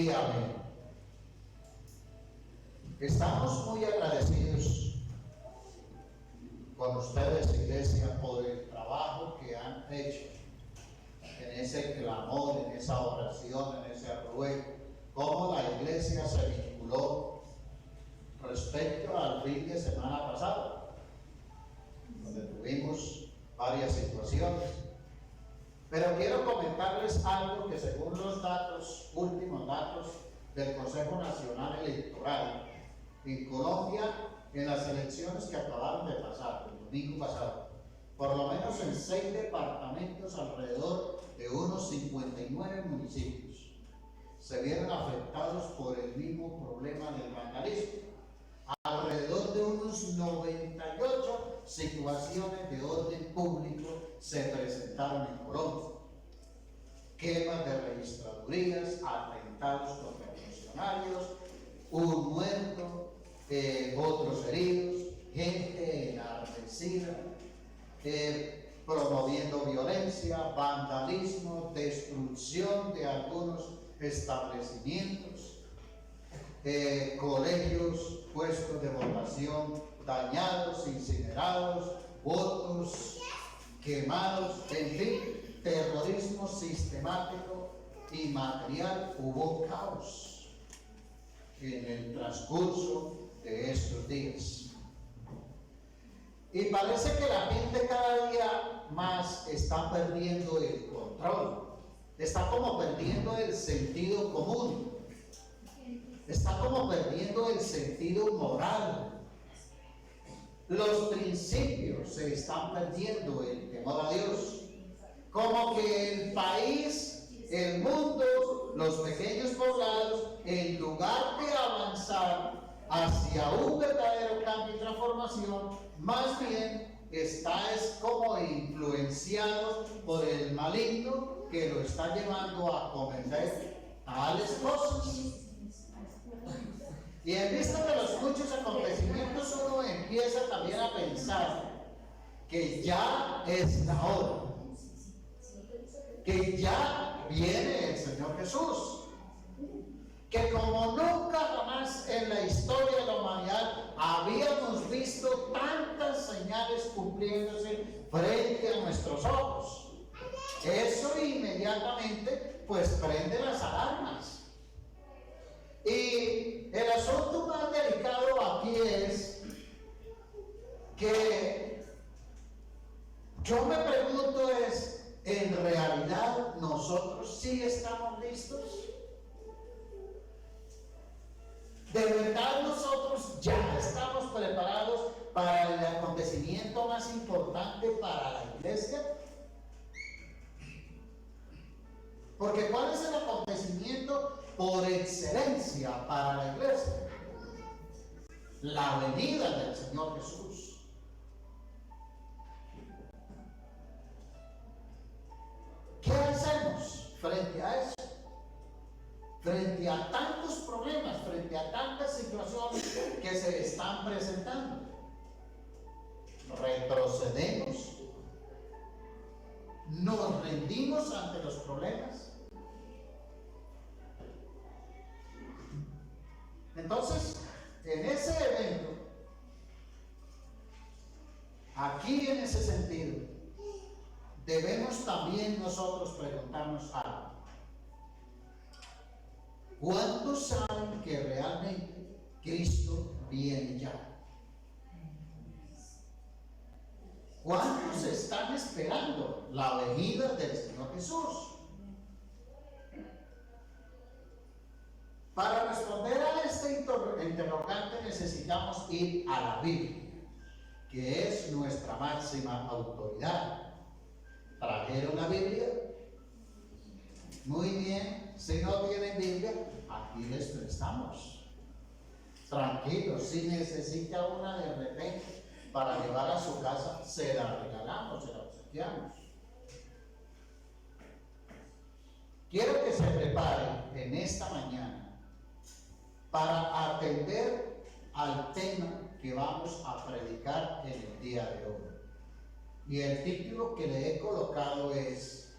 y amén. Estamos muy agradecidos con ustedes, iglesia, por el trabajo que han hecho en ese clamor, en esa oración, en ese ruego, cómo la iglesia se vinculó respecto al fin de semana pasado, donde tuvimos varias situaciones. Pero quiero comentarles algo que según los datos, últimos datos del Consejo Nacional Electoral en Colombia, en las elecciones que acabaron de pasar, el domingo pasado, por lo menos en 6 departamentos, alrededor de unos 59 municipios, se vieron afectados por el mismo problema del vandalismo. Alrededor de unos 98 situaciones de orden público se presentaron en Colombia. Quemas de registradurías, atentados contra funcionarios, un muerto, otros heridos, gente enardecida, promoviendo violencia, vandalismo, destrucción de algunos establecimientos, colegios, puestos de votación dañados, incinerados, votos quemados, en fin, terrorismo sistemático y material. Hubo caos en el transcurso de estos días. Y parece que la gente cada día más está perdiendo el control, está como perdiendo el sentido común, está como perdiendo el sentido moral. Los principios se están perdiendo, el temor a Dios. Como que el país, el mundo, los pequeños poblados, en lugar de avanzar hacia un verdadero cambio y transformación, más bien es como influenciado por el maligno que lo está llevando a cometer tales cosas. Y en vista de los muchos acontecimientos, uno empieza también a pensar que ya es la hora, que ya viene el Señor Jesús, que como nunca jamás en la historia de la humanidad habíamos visto tantas señales cumpliéndose frente a nuestros ojos. Eso inmediatamente pues prende las alarmas. Y el asunto más delicado aquí es que yo me pregunto ¿en realidad nosotros sí estamos listos? ¿De verdad nosotros ya estamos preparados para el acontecimiento más importante para la iglesia? Porque ¿cuál es el acontecimiento por excelencia para la iglesia? La venida del Señor Jesús. ¿Qué hacemos frente a eso? Frente a tantos problemas, frente a tantas situaciones que se están presentando. ¿Retrocedemos? ¿Nos rendimos ante los problemas? Entonces, en ese evento, aquí en ese sentido, debemos también nosotros preguntarnos algo. ¿Cuántos saben que realmente Cristo viene ya? ¿Cuántos están esperando la venida del Señor Jesús? Para responder a este interrogante necesitamos ir a la Biblia, que es nuestra máxima autoridad. ¿Trajeron la Biblia? Muy bien. Si no tienen Biblia, aquí les prestamos. Tranquilos, si necesita una de repente para llevar a su casa, se la regalamos, se la obsequiamos. Quiero que se preparen en esta mañana para atender al tema que vamos a predicar en el día de hoy. Y el título que le he colocado es: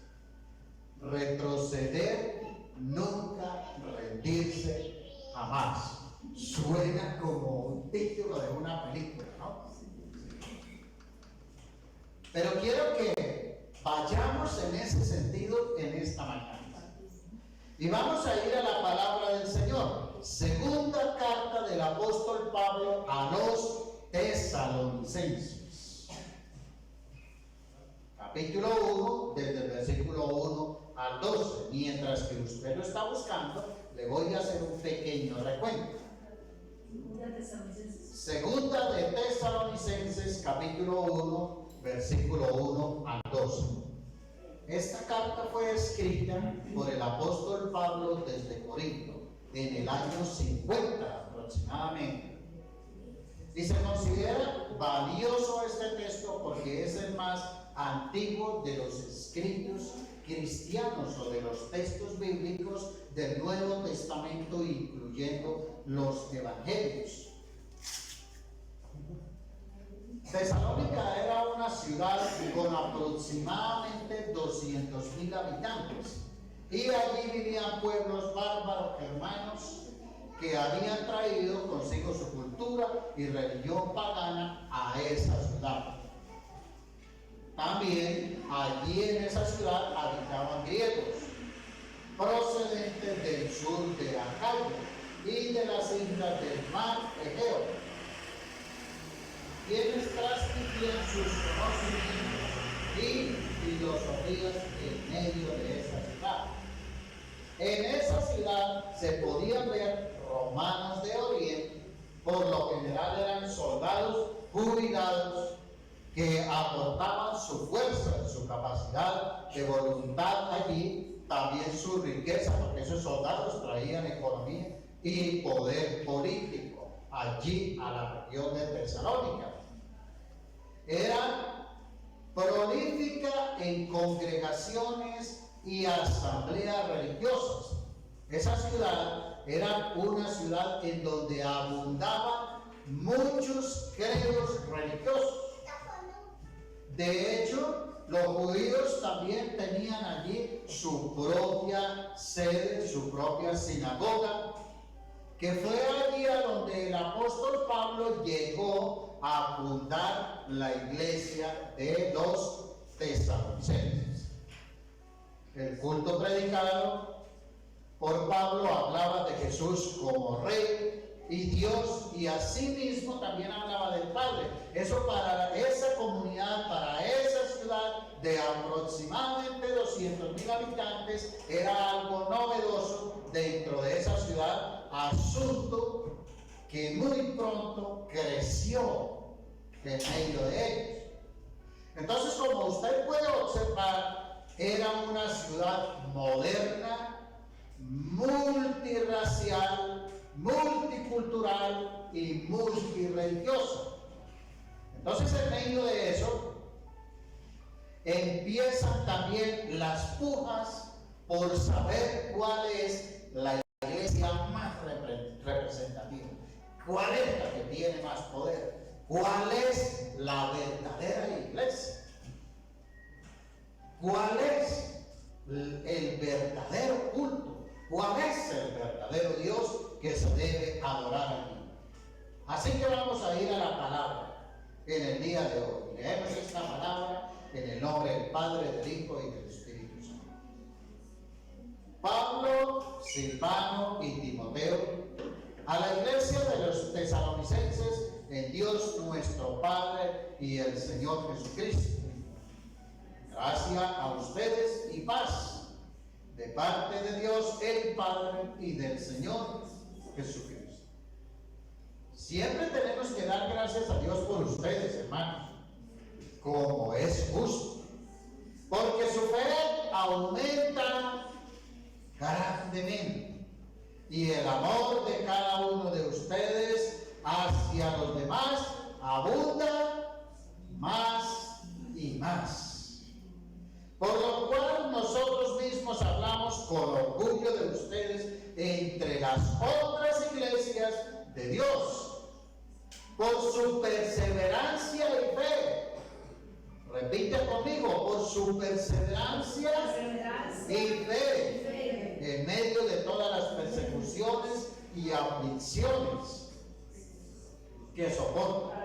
retroceder, nunca rendirse. jamás. Suena como un título de una película, ¿no? Pero quiero que vayamos en ese sentido en esta mañana. Y vamos a ir a la palabra del Señor. Segunda carta del apóstol Pablo a los tesalonicenses. Capítulo 1, desde el versículo 1 al 12. Mientras que usted lo está buscando, le voy a hacer un pequeño recuento. Segunda de Tesalonicenses, capítulo 1, versículo 1 al 12. Esta carta fue escrita por el apóstol Pablo desde Corinto en el año 50 aproximadamente. Y se considera valioso este texto porque es el más antiguo de los escritos cristianos o de los textos bíblicos del Nuevo Testamento, incluyendo los evangelios. Tesalónica era una ciudad con aproximadamente 200,000 habitantes, y allí vivían pueblos bárbaros germanos que habían traído consigo su cultura y religión pagana a esa ciudad. También allí en esa ciudad habitaban griegos procedentes del sur de Acaya y de las islas del mar Egeo, quienes transmitían sus conocimientos y filosofías en medio de esa ciudad. En esa ciudad se podían ver romanos de Oriente, por lo general eran soldados jubilados que aportaban su fuerza, su capacidad de voluntad allí, también su riqueza, porque esos soldados traían economía y poder político allí a la región de Tesalónica. Era prolífica en congregaciones y asambleas religiosas. Esa ciudad era una ciudad en donde abundaban muchos credos religiosos. De hecho, los judíos también tenían allí su propia sede, su propia sinagoga, que fue allí a donde el apóstol Pablo llegó a fundar la iglesia de los tesalonicenses. El culto predicado por Pablo hablaba de Jesús como Rey y Dios, y asimismo también hablaba del Padre. Eso para esa comunidad, para esa ciudad de aproximadamente 200,000 habitantes, era algo novedoso dentro de esa ciudad, asunto que muy pronto creció en medio de ellos. Entonces, como usted puede observar, era una ciudad moderna, multirracial, multicultural y multireligiosa. Entonces, en medio de eso empiezan también las pujas por saber cuál es la iglesia más representativa, cuál es la que tiene más poder, cuál es la verdadera iglesia, cuál es el verdadero culto, cuál es el verdadero Dios que se debe adorar aquí. Así que vamos a ir a la palabra en el día de hoy. Leemos esta palabra en el nombre del Padre, del Hijo y del Espíritu Santo. Pablo, Silvano y Timoteo, a la iglesia de los tesalonicenses en Dios nuestro Padre y el Señor Jesucristo. Gracia a ustedes y paz de parte de Dios el Padre y del Señor Jesucristo. Siempre tenemos que dar gracias a Dios por ustedes, hermanos, como es justo, porque su fe aumenta grandemente y el amor de cada uno de ustedes hacia los demás abunda más y más. Por lo cual nosotros mismos hablamos con orgullo de ustedes entre las otras iglesias de Dios, por su perseverancia y fe. Repite conmigo, por su perseverancia y fe en medio de todas las persecuciones y aflicciones que soportan.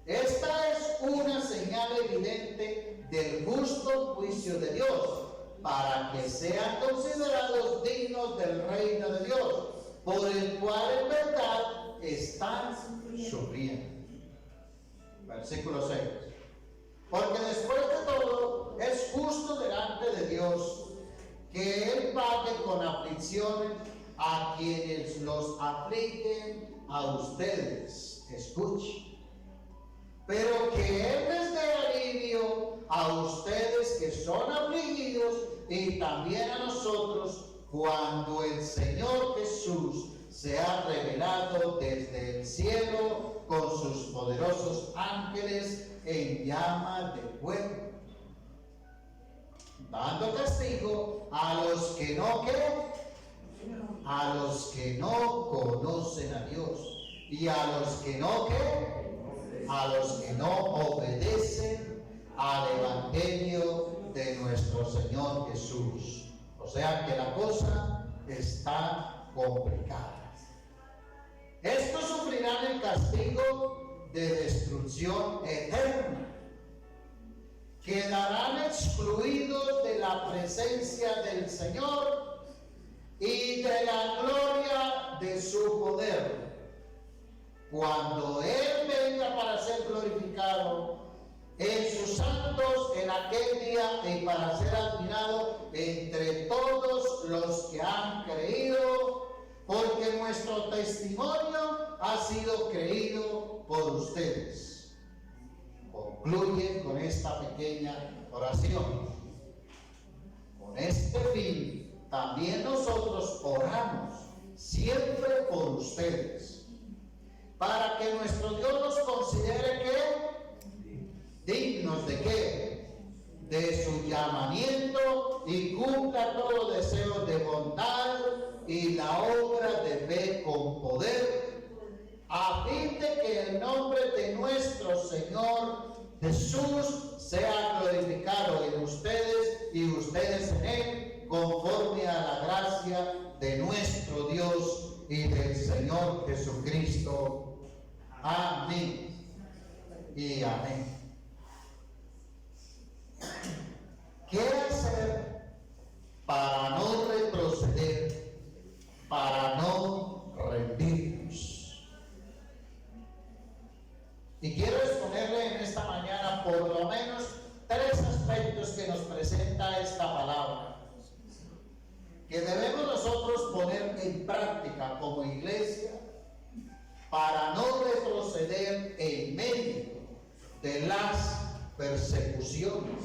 Esta es una señal evidente del justo juicio de Dios, para que sean considerados dignos del reino de Dios, por el cual en verdad están sufriendo. Versículo 6. Porque después de todo es justo delante de Dios que Él pague con aflicciones a quienes los afligen a ustedes. Escuchen. Pero que Él les dé alivio a ustedes que son afligidos y también a nosotros cuando el Señor Jesús se ha revelado desde el cielo con sus poderosos ángeles en llamas de fuego, dando castigo a los que no creen, a los que no conocen a Dios y a los que no creen, a los que no obedecen al Evangelio de nuestro Señor Jesús. O sea que la cosa está complicada. Estos sufrirán el castigo de destrucción eterna. Quedarán excluidos de la presencia del Señor y de la gloria de su poder. Cuando Él venga para ser glorificado en sus santos en aquel día y para ser admirado entre todos los que han creído, porque nuestro testimonio ha sido creído por ustedes. Concluye con esta pequeña oración. Con este fin, también nosotros oramos siempre por ustedes, para que nuestro Dios nos considere que dignos de qué, de su llamamiento, y cumpla todos los deseos de bondad y la obra de fe con poder, a fin de que el nombre de nuestro Señor Jesús sea glorificado en ustedes y ustedes en Él, conforme a la gracia de nuestro Dios y del Señor Jesucristo. Amén y amén. ¿Qué hacer para no retroceder, para no rendirnos? Y quiero exponerle en esta mañana por lo menos 3 aspectos que nos presenta esta palabra, que debemos nosotros poner en práctica como iglesia para no retroceder en medio de las persecuciones,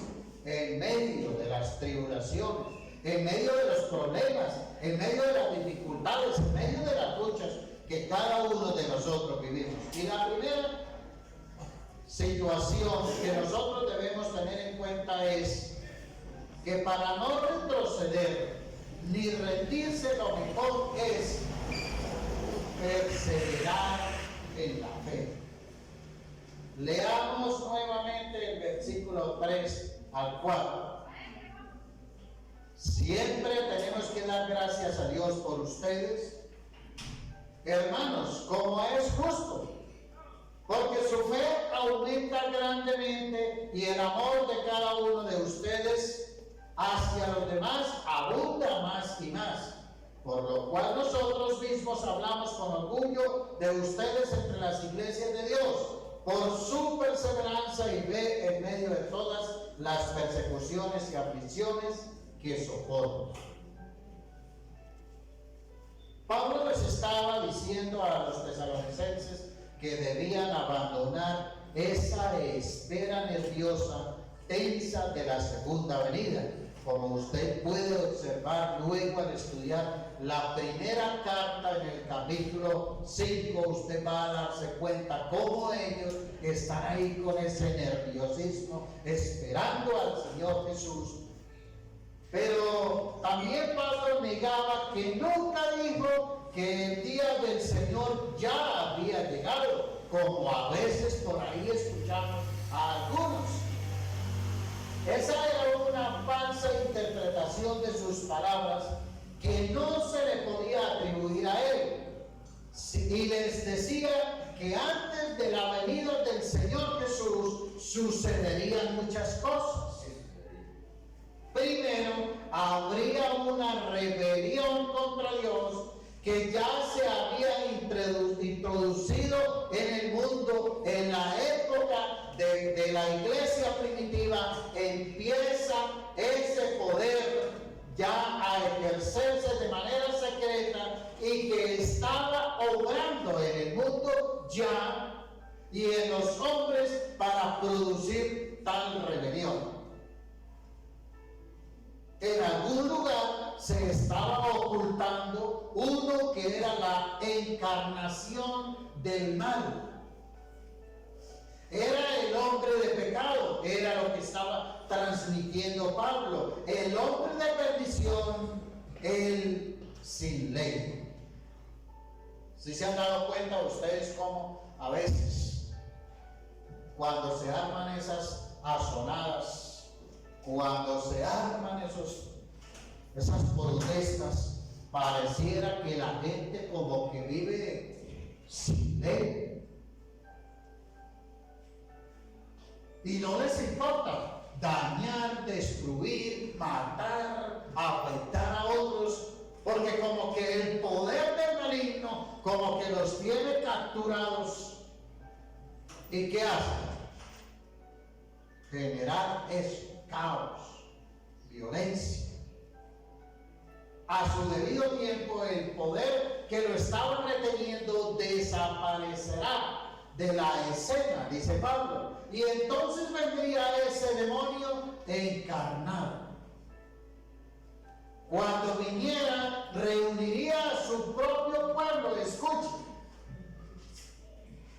en medio de las tribulaciones, en medio de los problemas, en medio de las dificultades, en medio de las luchas que cada uno de nosotros vivimos. Y la primera situación que nosotros debemos tener en cuenta es que para no retroceder ni rendirse, lo mejor es perseverar en la fe. Leamos nuevamente el versículo 3 al 4. Siempre tenemos que dar gracias a Dios por ustedes, hermanos, como es justo, porque su fe aumenta grandemente y el amor de cada uno de ustedes hacia los demás abunda más y más. Por lo cual nosotros mismos hablamos con orgullo de ustedes entre las iglesias de Dios, por su perseverancia y fe en medio de todas las persecuciones y aflicciones que soportan. Pablo les estaba diciendo a los tesalonicenses que debían abandonar esa espera nerviosa, tensa de la segunda venida. Como usted puede observar luego al estudiar la primera carta en el capítulo 5, usted va a darse cuenta cómo ellos están ahí con ese nerviosismo, esperando al Señor Jesús. Pero también Pablo negaba que nunca dijo que el día del Señor ya había llegado, como a veces por ahí escuchamos a algunos. Esa era una falsa interpretación de sus palabras que no se le podía atribuir a él. y les decía que antes de la venida del Señor Jesús sucederían muchas cosas. Primero, habría una rebelión contra Dios que ya se había introducido en el mundo. En la época de la iglesia primitiva empieza ese poder ya a ejercerse de manera secreta y que estaba obrando en el mundo ya y en los hombres para producir tal rebelión. En algún lugar se estaba ocultando uno que era la encarnación del mal. Era el hombre de pecado, era lo que estaba transmitiendo Pablo. El hombre de perdición, el sin ley. ¿Sí se han dado cuenta ustedes cómo a veces, cuando se arman esas azonadas, cuando se arman esas protestas, pareciera que la gente como que vive sin ley? Y no les importa dañar, destruir, matar, afectar a otros, porque como que el poder del maligno como que los tiene capturados. ¿Y qué hacen? Generar eso, caos, violencia. A su debido tiempo el poder que lo estaba reteniendo desaparecerá de la escena, dice Pablo, y entonces vendría ese demonio encarnado. Cuando viniera, reuniría a su propio pueblo. Escuchen,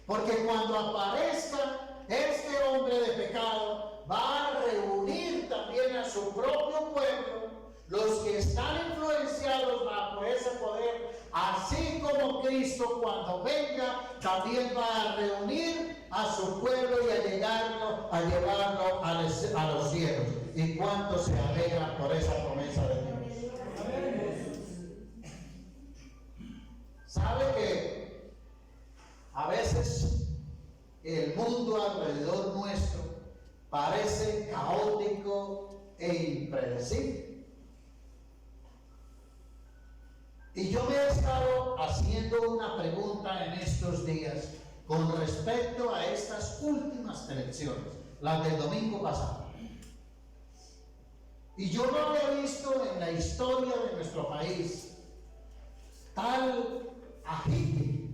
porque cuando aparezca este hombre de pecado, va a reunir también a su propio pueblo, los que están influenciados bajo ese poder, así como Cristo cuando venga también va a reunir a su pueblo y a llevarlo a los cielos. ¿Y cuántos se alegran por esa promesa de Dios? ¿Sabe que a veces el mundo alrededor nuestro parece caótico e impredecible? Y yo me he estado haciendo una pregunta en estos días con respecto a estas últimas elecciones, las del domingo pasado. Y yo no había visto en la historia de nuestro país tal agite.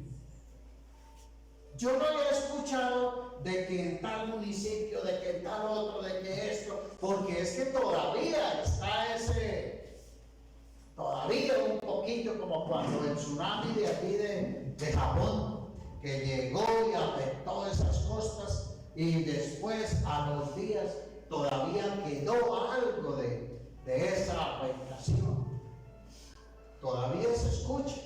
Yo no había escuchado de que en tal municipio, de que en tal otro, de que esto, porque es que todavía está todavía un poquito como cuando el tsunami de aquí de Japón, que llegó y afectó esas costas, y después a los días todavía quedó algo de esa afectación. Todavía se escucha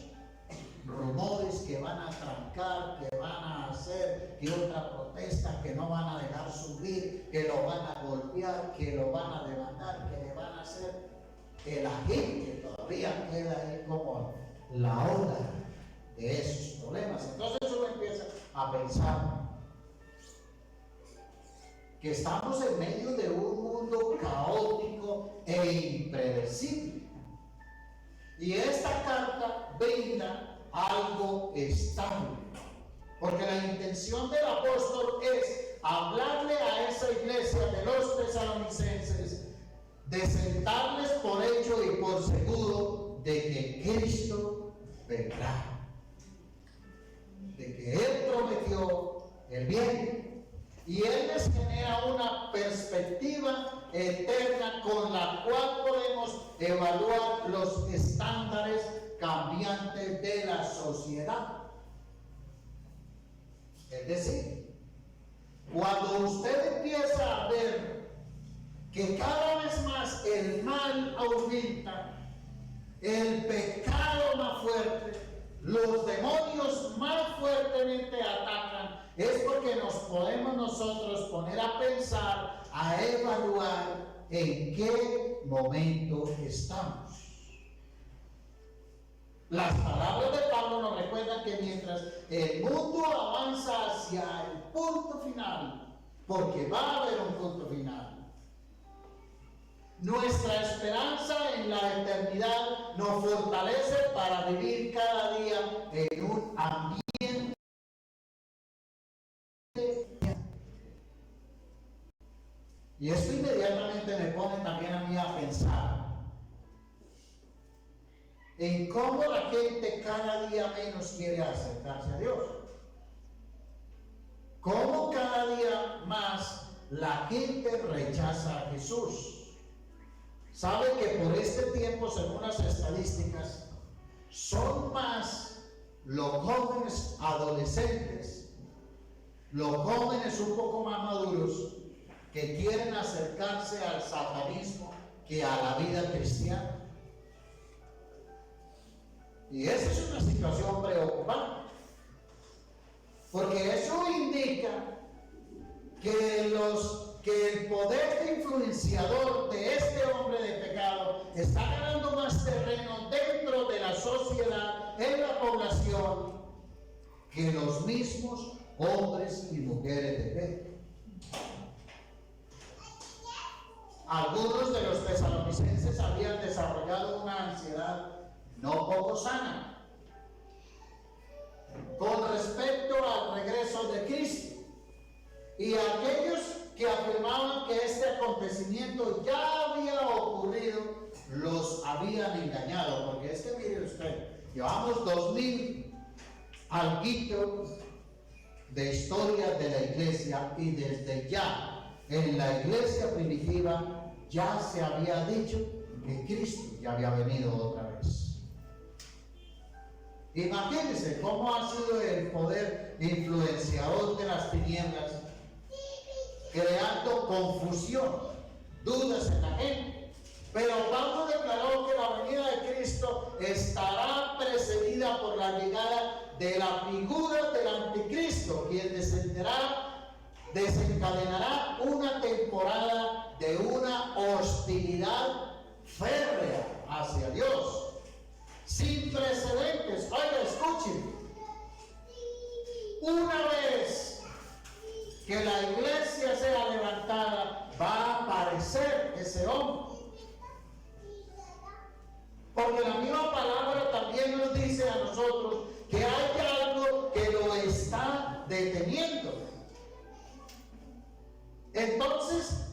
rumores que van a trancar, que van a hacer que otra protesta, que no van a dejar subir, que lo van a golpear, que lo van a demandar, que le van a hacer. Que la gente todavía queda ahí como la ola de esos problemas. Entonces uno empieza a pensar que estamos en medio de un mundo caótico e impredecible. Y esta carta brinda algo estable, porque la intención del apóstol es hablarle a esa iglesia de los tesalonicenses, de sentarles por hecho y por seguro de que Cristo vendrá, de que Él prometió el bien, y Él les genera una perspectiva eterna con la cual podemos evaluar los estándares cambiantes de la sociedad. Es decir, cuando usted empieza a ver que cada vez más el mal aumenta, el pecado más fuerte, los demonios más fuertemente atacan, es porque nos podemos nosotros poner a pensar, a evaluar en qué momento estamos. Las palabras de Pablo Pablo nos recuerda que mientras el mundo avanza hacia el punto final, porque va a haber un punto final, nuestra esperanza en la eternidad nos fortalece para vivir cada día en un ambiente. Y esto inmediatamente me pone también a mí a pensar en cómo la gente cada día menos quiere acercarse a Dios. Cómo cada día más la gente rechaza a Jesús. Sabe que por este tiempo, según las estadísticas, son más los jóvenes adolescentes, los jóvenes un poco más maduros, que quieren acercarse al satanismo que a la vida cristiana. Y esa es una situación preocupante, porque eso indica que el poder influenciador de este hombre de pecado está ganando más terreno dentro de la sociedad, en la población, que los mismos hombres y mujeres de fe. Algunos de los tesalonicenses habían desarrollado una ansiedad no poco sana con respecto al regreso de Cristo, y aquellos que afirmaban que este acontecimiento ya había ocurrido los habían engañado, porque es que mire usted, llevamos 2000 alguito de historia de la iglesia, y desde ya en la iglesia primitiva ya se había dicho que Cristo ya había venido otra vez. Imagínense cómo ha sido el poder influenciador de las tinieblas, creando confusión, dudas en la gente. Pero Pablo declaró que la venida de Cristo estará precedida por la llegada de la figura del anticristo, quien desencadenará una temporada de una hostilidad férrea hacia Dios, sin precedentes. Oiga, escuchen, una vez que la iglesia sea levantada, va a aparecer ese hombre, porque la misma palabra también nos dice a nosotros que hay algo que lo está deteniendo. Entonces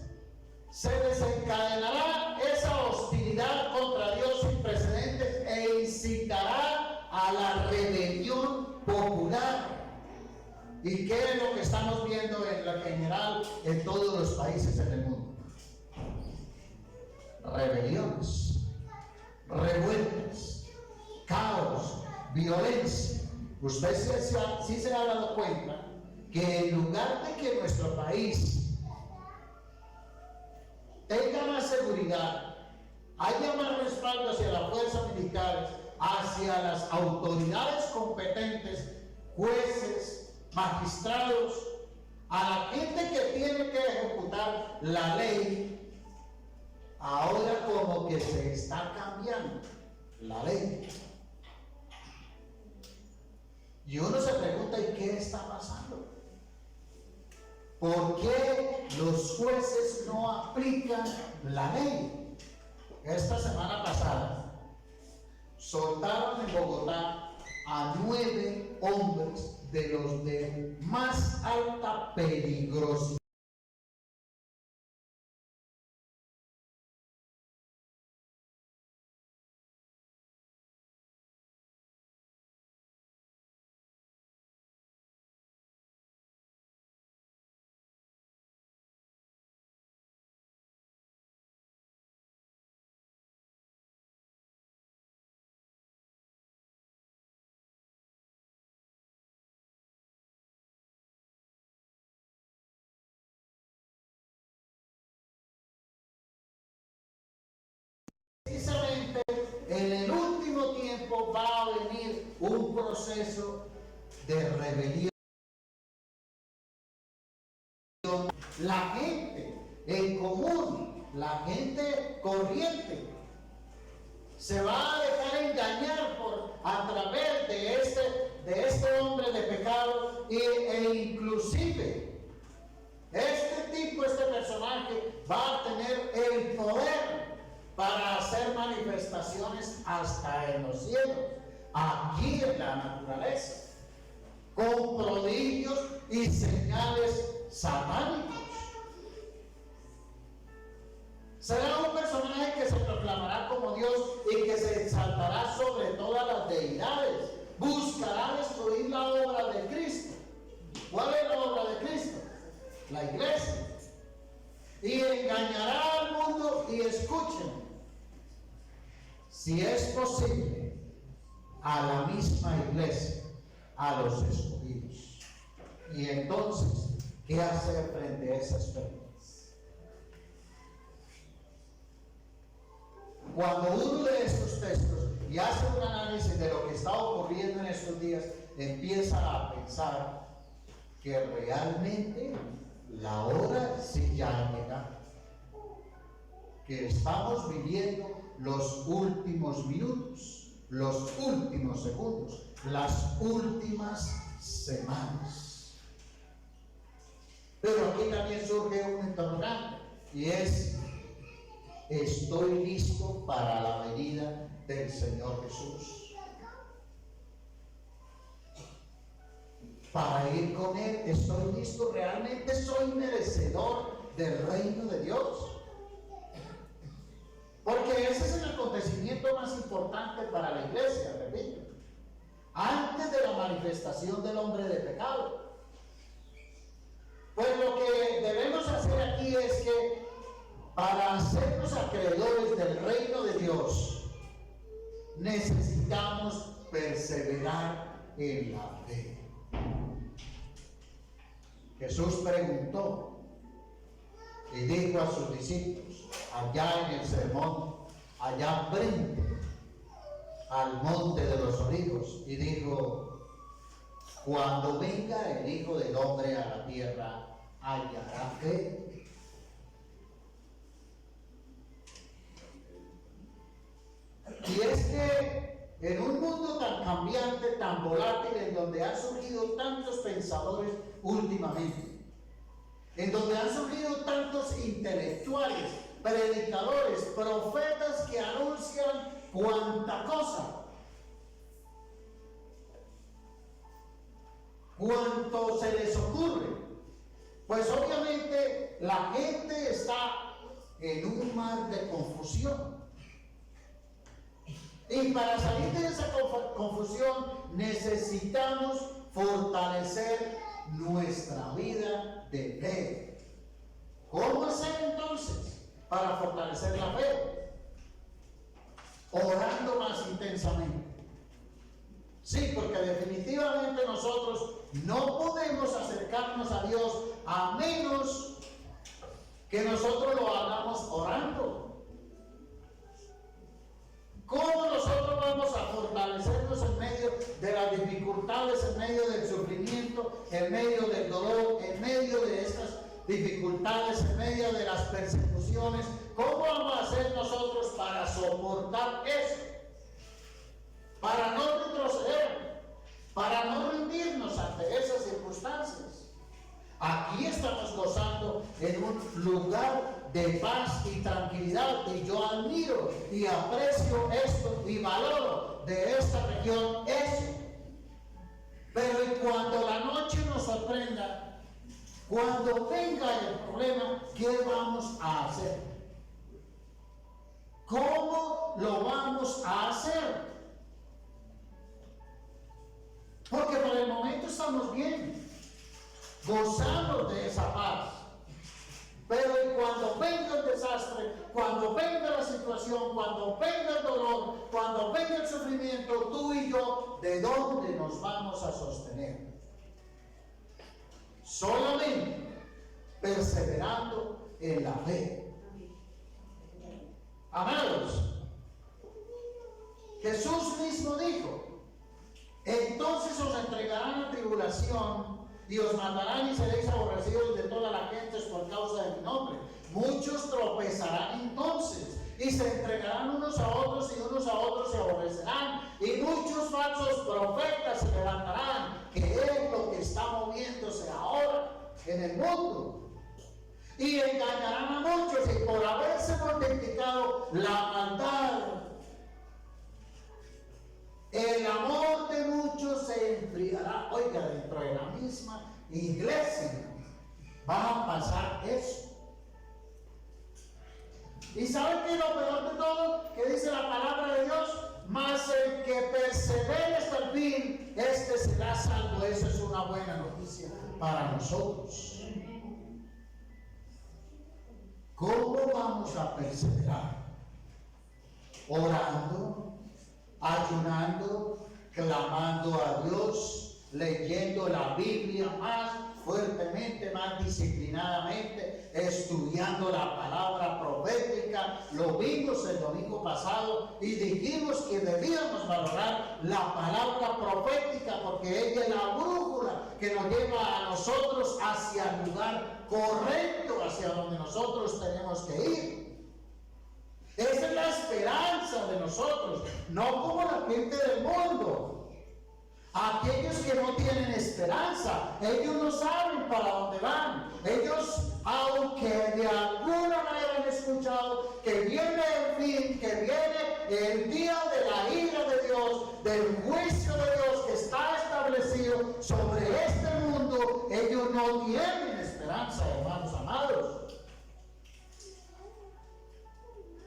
se desencadenará esa hostilidad contra Dios sin precedentes e incitará a la rebelión popular. ¿Y qué es lo que estamos viendo en la general en todos los países en el mundo? Rebeliones, revueltas, caos, violencia. Usted sí se ha dado cuenta que en lugar de que nuestro país tenga más seguridad, haya más respaldo hacia las fuerzas militares, hacia las autoridades competentes, jueces, magistrados, a la gente que tiene que ejecutar la ley, ahora como que se está cambiando la ley. Y uno se pregunta, ¿y qué está pasando? ¿Por qué los jueces no aplican la ley? Esta semana pasada soltaron en Bogotá a 9 hombres de los de más alta peligrosidad. Precisamente en el último tiempo va a venir un proceso de rebelión. La gente en común, la gente corriente, se va a dejar engañar a través de este e inclusive este personaje va a tener el poder para hacer manifestaciones hasta en los cielos, aquí en la naturaleza, con prodigios y señales satánicos. Será un personaje que se proclamará como Dios y que se exaltará sobre todas las deidades. Buscará destruir la obra de Cristo. ¿Cuál es la obra de Cristo? La iglesia. Y engañará al mundo, y escuchen, si es posible, a la misma iglesia, a los escogidos. Y entonces, ¿qué hacer frente a esas personas? Cuando uno lee estos textos y hace un análisis de lo que está ocurriendo en estos días, empieza a pensar que realmente la hora sí ya ha llegado, que estamos viviendo los últimos minutos, los últimos segundos, las últimas semanas. Pero aquí también surge un interrogante, y es: ¿estoy listo para la venida del Señor Jesús? Para ir con Él, ¿estoy listo? ¿Realmente soy merecedor del reino de Dios? Porque ese es el acontecimiento más importante para la iglesia, repito, antes de la manifestación del hombre de pecado. Pues lo que debemos hacer aquí es que, para hacernos acreedores del reino de Dios, necesitamos perseverar en la fe. Jesús preguntó y dijo a sus discípulos, allá en el sermón, allá frente al monte de los olivos, y dijo: cuando venga el Hijo del Hombre a la tierra, ¿hallará fe? Y es que en un mundo tan cambiante, tan volátil, en donde han surgido tantos pensadores últimamente, en donde han surgido tantos intelectuales, predicadores, profetas que anuncian cuanta cosa, cuanto se les ocurre, pues obviamente la gente está en un mar de confusión. Y para salir de esa confusión necesitamos fortalecer nuestra vida de fe. ¿Cómo hacer entonces para fortalecer la fe? Orando más intensamente. Sí, porque definitivamente nosotros no podemos acercarnos a Dios a menos que nosotros lo hagamos orando. ¿Cómo nosotros vamos a fortalecernos en medio de las dificultades, en medio del sufrimiento, en medio del dolor, en medio de estas dificultades, en medio de las persecuciones? ¿Cómo vamos a hacer nosotros para soportar eso? Para no retroceder, para no rendirnos ante esas circunstancias. Aquí estamos gozando en un lugar de paz y tranquilidad, y yo admiro y aprecio esto y valoro de esta región eso. Pero y cuando la noche nos sorprenda, cuando venga el problema, ¿qué vamos a hacer? ¿Cómo lo vamos a hacer? Porque por el momento estamos bien, gozamos de esa paz. Pero cuando venga el desastre, cuando venga la situación, cuando venga el dolor, cuando venga el sufrimiento, tú y yo, ¿de dónde nos vamos a sostener? Solamente perseverando en la fe. Amados, Jesús mismo dijo: entonces os entregarán a tribulación y os matarán y seréis aborrecidos de todas las gentes por causa de mi nombre. Muchos tropezarán entonces y se entregarán unos a otros, y unos a otros se aborrecerán, y muchos falsos profetas se levantarán, que es lo que estamos y engañarán a muchos, y por haberse multiplicado la maldad, el amor de muchos se enfriará. Oiga, dentro de la misma iglesia va a pasar eso. ¿Y saben qué es lo peor de todo? Que dice la palabra de Dios: mas el que persevere hasta el fin, este será salvo. Eso es una buena noticia para nosotros. ¿Cómo vamos a perseverar? Orando, ayunando, clamando a Dios, leyendo la Biblia más fuertemente, más disciplinadamente, estudiando la palabra profética. Lo vimos el domingo pasado y dijimos que debíamos valorar la palabra profética, porque ella es la brújula que nos lleva a nosotros hacia el lugar correcto, hacia donde nosotros tenemos que ir. Esa es la esperanza de nosotros, no como la gente del mundo. Aquellos que no tienen esperanza, ellos no saben para dónde van. Ellos, aunque de alguna manera han escuchado que viene el fin, que viene el día de la ira de Dios, del juicio de Dios que está establecido sobre este mundo, ellos no tienen esperanza, hermanos amados.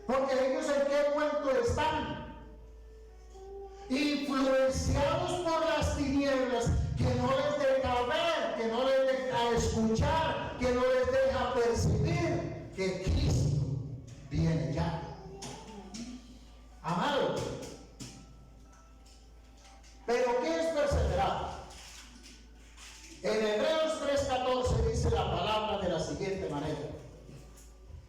Porque ellos en qué cuento están, influenciados por las tinieblas, que no les deja ver, que no les deja escuchar, que no les deja percibir que Cristo viene ya. Amado, ¿pero qué es perseverar? En Hebreos 3:14 dice la palabra de la siguiente manera: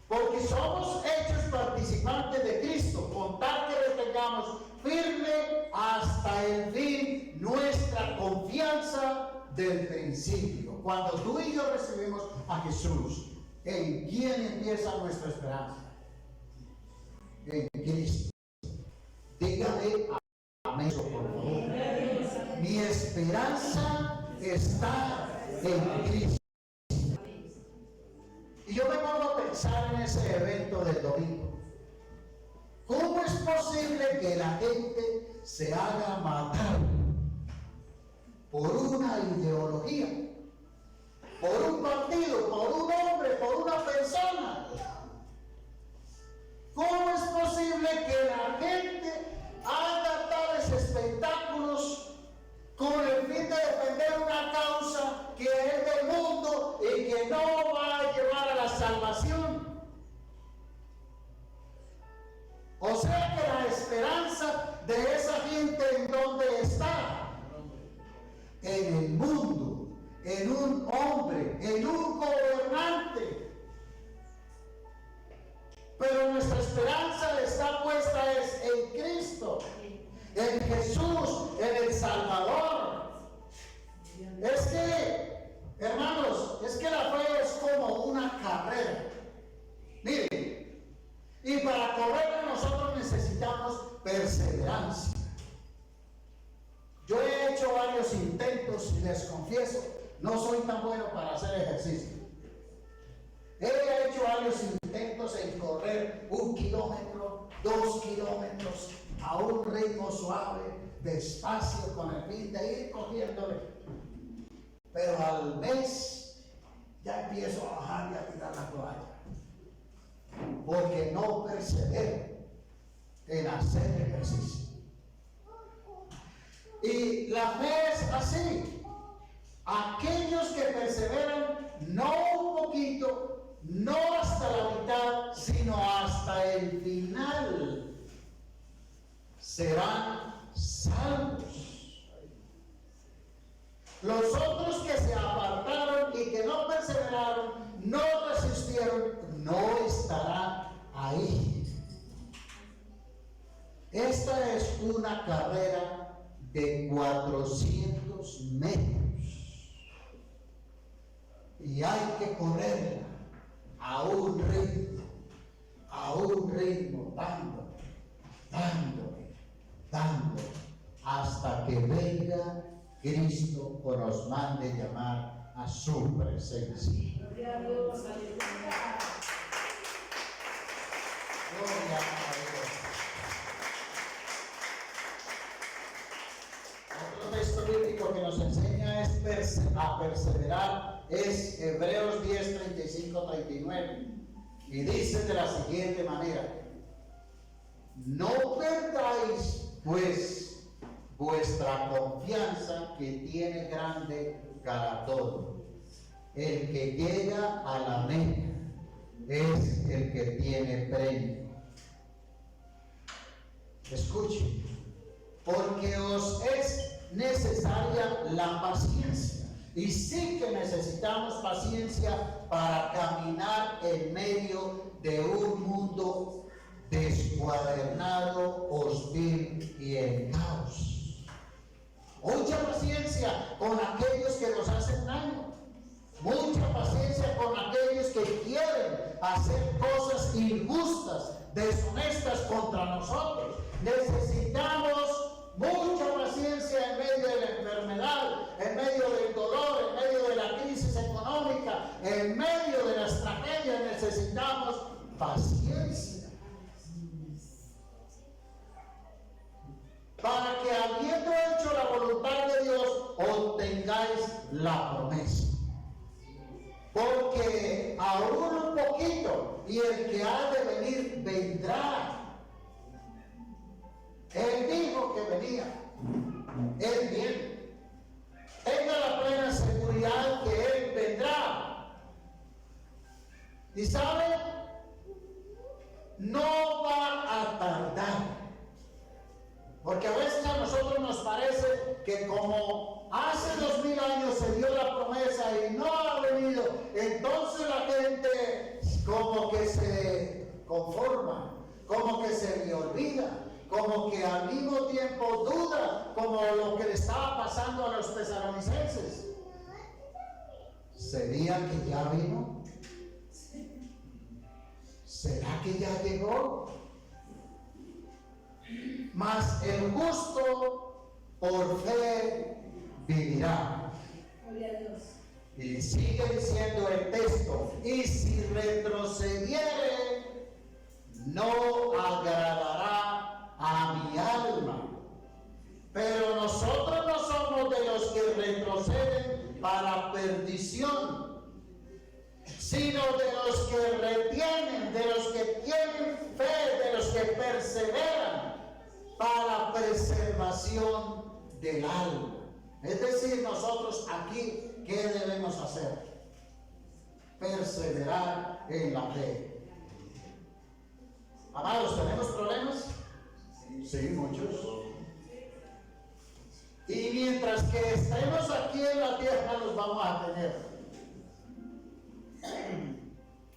porque somos hechos participantes de Cristo, con tal que retengamos firme hasta el fin nuestra confianza del principio. Cuando tú y yo recibimos a Jesús, ¿en quién empieza nuestra esperanza? En Cristo. Dígame amén, por favor. Mi esperanza está en Cristo. Y yo me pongo a pensar en ese evento del domingo. ¿Cómo es posible que la gente se haga matar por una ideología, por un partido, por un hombre, por una persona? ¿Cómo es posible que la gente haga tales espectáculos con el fin de defender una causa que es del mundo y que no va a llevar a la salvación? O sea que la esperanza de esa gente, ¿en dónde está? En el mundo, en un hombre, en un gobernante. Pero nuestra esperanza está puesta en Cristo, en Jesús, en el Salvador. Es que, hermanos, es que la fe es como una carrera. Miren, y para correrla nosotros necesitamos perseverancia. Yo he hecho varios intentos y les confieso, no soy tan bueno para hacer ejercicio. He hecho varios intentos en correr 1 kilómetro, 2 kilómetros, a un ritmo suave, despacio, con el fin de ir cogiéndole. Pero al mes ya empiezo a bajar y a tirar la toalla, porque no persevero en hacer ejercicio. Y la fe es así: aquellos que perseveran no un poquito, no hasta la mitad, sino hasta el final, serán salvos. Los otros que se apartaron y que no perseveraron, no resistieron, no estarán ahí. Esta es una carrera de 400 metros y hay que correrla a un ritmo, dando, hasta que venga Cristo o nos mande llamar a su presencia. Gloria a Dios, aleluya. Gloria a Dios. Otro texto bíblico que nos enseña a perseverar es Hebreos 10, 35, 39. Y dice de la siguiente manera: no perdáis pues vuestra confianza, que tiene grande galardón. El que llega a la meta es el que tiene premio. Escuchen, porque os es necesaria la paciencia, y sí que necesitamos paciencia para caminar en medio de un mundo descuadernado, hostil y en caos. Mucha paciencia con aquellos que nos hacen daño. Mucha paciencia con aquellos que quieren hacer cosas injustas, deshonestas contra nosotros. Necesitamos mucha paciencia en medio de la enfermedad, en medio del dolor, en medio de la crisis económica, en medio de las tragedias. Necesitamos paciencia. Para que, habiendo hecho la voluntad de Dios, obtengáis la promesa. Porque aún un poquito, y el que ha de venir vendrá. Él dijo que venía. Él viene. Tenga la plena seguridad que Él vendrá. Y sabe, no va a tardar. Porque a veces a nosotros nos parece que como hace 2000 años se dio la promesa y no ha venido, entonces la gente como que se conforma, como que se le olvida, como que al mismo tiempo duda, como lo que le estaba pasando a los tesalonicenses. ¿Sería que ya vino? ¿Será que ya llegó? Mas el justo por fe vivirá. Gloria a Dios. Y sigue diciendo el texto: y si retrocediere, no agradará a mi alma. Pero nosotros no somos de los que retroceden para perdición, sino de los que retienen, de los que tienen fe, de los que perseveran para preservación del alma. Es decir, nosotros aquí, ¿qué debemos hacer? Perseverar en la fe. Amados, ¿tenemos problemas? Sí, muchos. Y mientras que estemos aquí en la tierra, los vamos a tener.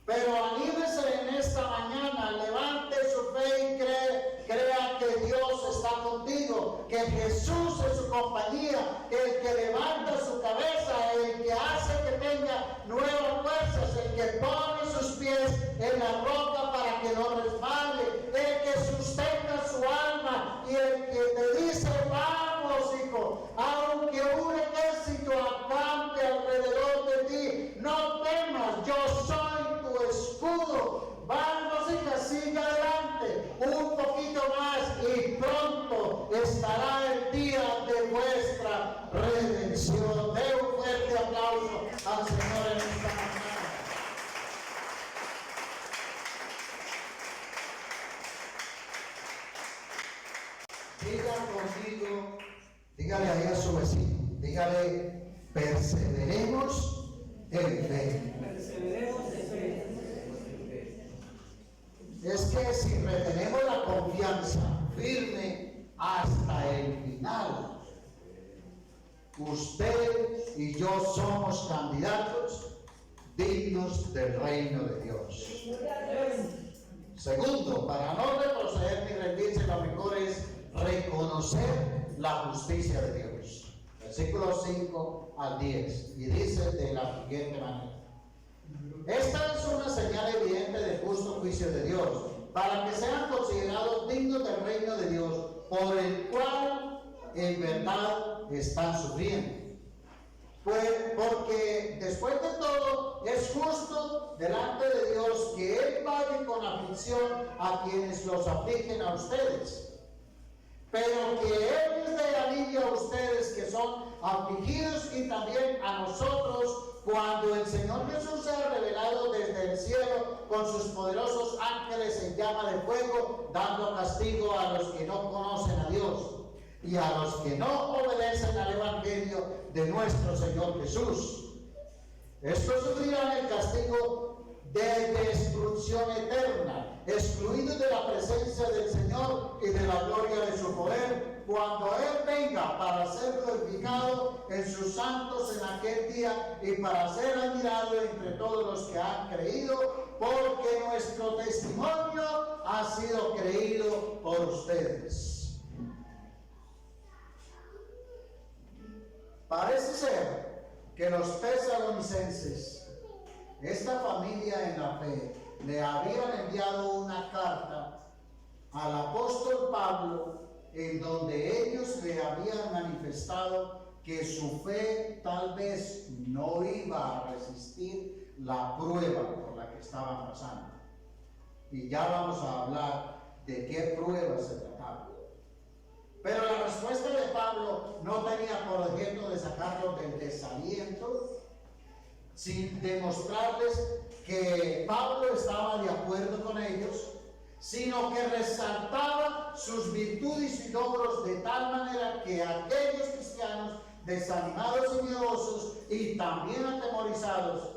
Pero anímese en esta mañana, levante su fe y crea que Dios está contigo, que Jesús es su compañía, el que levanta su cabeza, el que hace que tenga nuevas fuerzas, el que pone sus pies en la roca para que no resbale, el que sustenta su alma y el que te dice: vamos, hijo, aunque un ejército acampe alrededor de ti, no temas, yo soy tu escudo. Vamos, hija, sigue adelante un poquito más y pronto estará el día de vuestra redención. Dé un fuerte aplauso al Señor en esta mañana. Diga conmigo, dígale ahí a su vecino, dígale: perseveremos en fe. Perseveremos en fe. Es que si retenemos la confianza firme hasta el final, usted y yo somos candidatos dignos del reino de Dios. Segundo, para no retroceder ni rendirse, lo mejor es reconocer la justicia de Dios. Versículos 5 al 10. Y dice de la siguiente manera: esta es una señal evidente del justo juicio de Dios, para que sean considerados dignos del reino de Dios, por el cual en verdad están sufriendo. Pues porque después de todo es justo delante de Dios que Él pague con aflicción a quienes los afligen a ustedes, pero que Él les dé alivio a ustedes que son afligidos y también a nosotros cuando el Señor Jesús sea revelado desde el cielo con sus poderosos ángeles en llama de fuego, dando castigo a los que no conocen a Dios y a los que no obedecen al Evangelio de nuestro Señor Jesús. Estos sufrirán el castigo de destrucción eterna, excluidos de la presencia del Señor y de la gloria de su poder, cuando Él venga para ser glorificado en sus santos en aquel día y para ser admirado entre todos los que han creído, porque nuestro testimonio ha sido creído por ustedes. Parece ser que los tesalonicenses, esta familia en la fe, le habían enviado una carta al apóstol Pablo en donde ellos le habían manifestado que su fe tal vez no iba a resistir la prueba por la que estaban pasando. Y ya vamos a hablar de qué prueba se trataba. Pero la respuesta de Pablo no tenía por objeto de sacarlos del desaliento, sin demostrarles que Pablo estaba de acuerdo con ellos, sino que resaltaba sus virtudes y logros de tal manera que aquellos cristianos desanimados y miedosos y también atemorizados,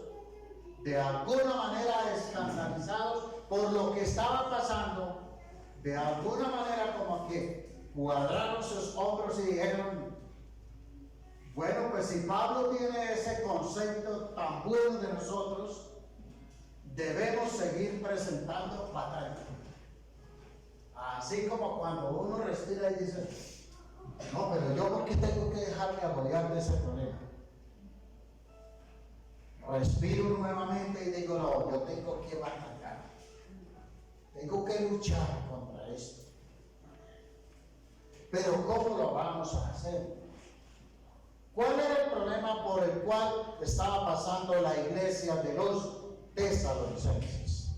de alguna manera escandalizados por lo que estaba pasando, de alguna manera como que cuadraron sus hombros y dijeron: bueno, pues si Pablo tiene ese concepto tan bueno de nosotros, debemos seguir presentando batalla. Así como cuando uno respira y dice: no, pero yo ¿por qué tengo que dejarme apoyar de ese problema? Respiro nuevamente y digo: no, yo tengo que batallar, tengo que luchar contra esto. Pero ¿cómo lo vamos a hacer? ¿Cuál era el problema por el cual estaba pasando la iglesia de los tesalonicenses?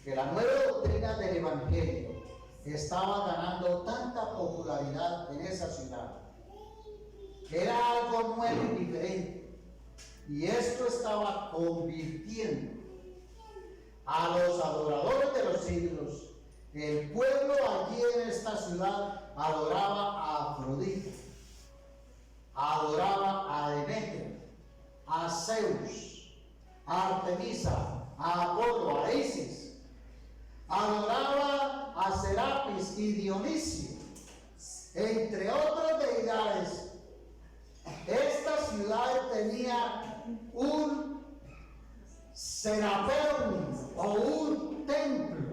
Que la nueva doctrina del Evangelio estaba ganando tanta popularidad en esa ciudad. Era algo nuevo y diferente. Y esto estaba convirtiendo a los adoradores de los siglos. El pueblo allí en esta ciudad adoraba a Afrodita, adoraba a Demeter, a Zeus, a Artemisa, a Apolo, a Isis, adoraba a Serapis y Dionisio, entre otras deidades. Esta ciudad tenía un serapeum o un templo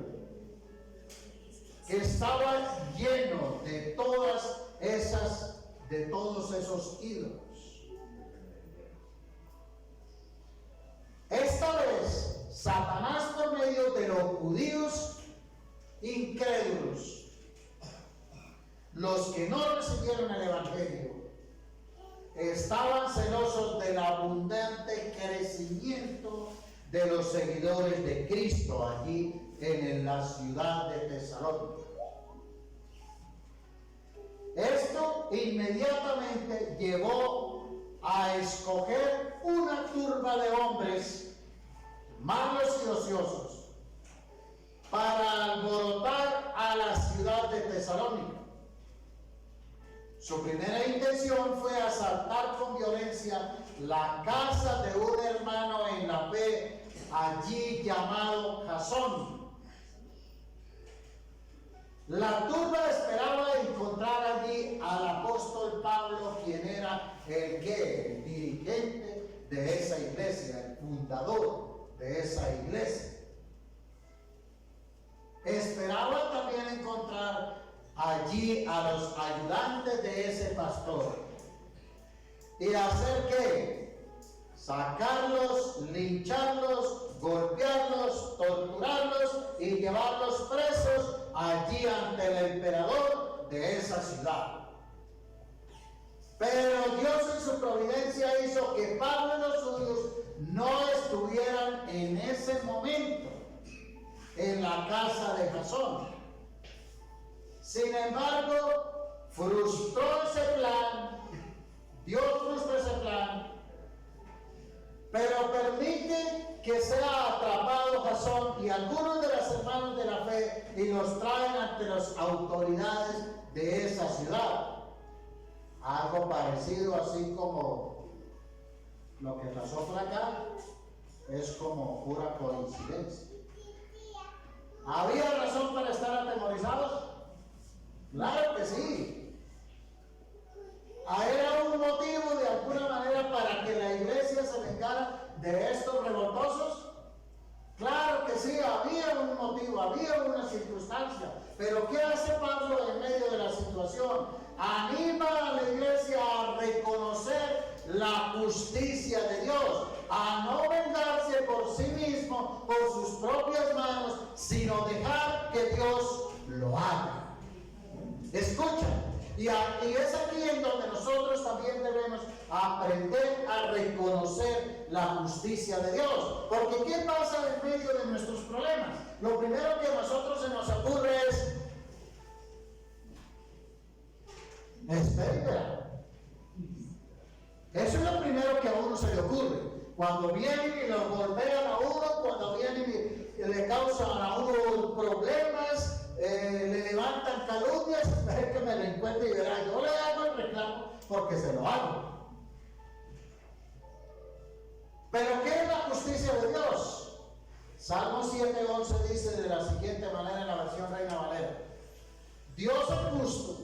que estaba lleno de todos esos ídolos. Esta vez, Satanás, por medio de los judíos incrédulos, los que no recibieron el Evangelio, estaban celosos del abundante crecimiento de los seguidores de Cristo allí en la ciudad de Tesalónica. Esto inmediatamente llevó a escoger una turba de hombres malos y ociosos para alborotar a la ciudad de Tesalónica. Su primera intención fue asaltar con violencia la casa de un hermano en la fe allí llamado Jasón. La turba esperaba encontrar allí al apóstol Pablo, quien era el dirigente de esa iglesia, el fundador de esa iglesia. Esperaba también encontrar allí a los ayudantes de ese pastor y hacer ¿qué? Sacarlos, lincharlos, golpearlos, torturarlos y llevarlos presos allí ante el emperador de esa ciudad. Pero Dios en su providencia hizo que Pablo y los suyos no estuvieran en ese momento en la casa de Jasón. Sin embargo, frustró ese plan, Dios frustró ese plan, pero permite que sea atrapado Jasón y algunos de los hermanos de la fe y los traen ante las autoridades de esa ciudad. Algo parecido, así como lo que pasó por acá, es como pura coincidencia. ¿Había razón para estar atemorizados? Claro que sí. ¿Era un motivo de alguna manera para que la iglesia se vengara de estos revoltosos? Claro que sí, había un motivo, había una circunstancia. Pero ¿qué hace Pablo en medio de la situación? Anima a la iglesia a reconocer la justicia de Dios, a no vengarse por sí mismo, por sus propias manos, sino dejar que Dios lo haga. Escucha, y es aquí en donde nosotros también debemos aprender a reconocer la justicia de Dios. Porque ¿qué pasa en medio de nuestros problemas? Lo primero que a nosotros se nos ocurre es: espera. Eso es lo primero que a uno se le ocurre. Cuando vienen y lo golpean a uno, cuando vienen y le causan a uno problemas, le levantan calumnias, espera que me lo encuentre y verá, yo le hago el reclamo porque se lo hago. Pero ¿qué es la justicia de Dios? Salmo 7:11 dice de la siguiente manera en la versión Reina Valera: Dios es justo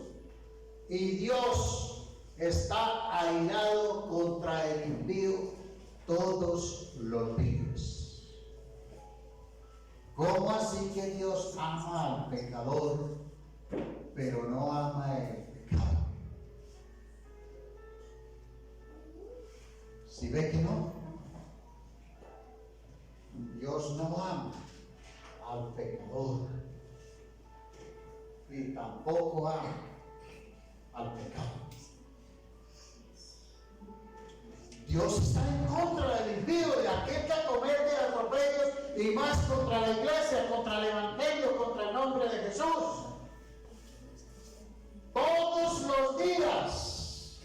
y Dios está airado contra el impío todos los días. ¿Cómo así que Dios ama al pecador, pero no ama el pecado? ¿Sí ve que no? Dios no ama al pecador y tampoco ama al pecado. Dios está en contra del impío, de aquel que comete atropellos, y más contra la iglesia, contra el evangelio, contra el nombre de Jesús. Todos los días.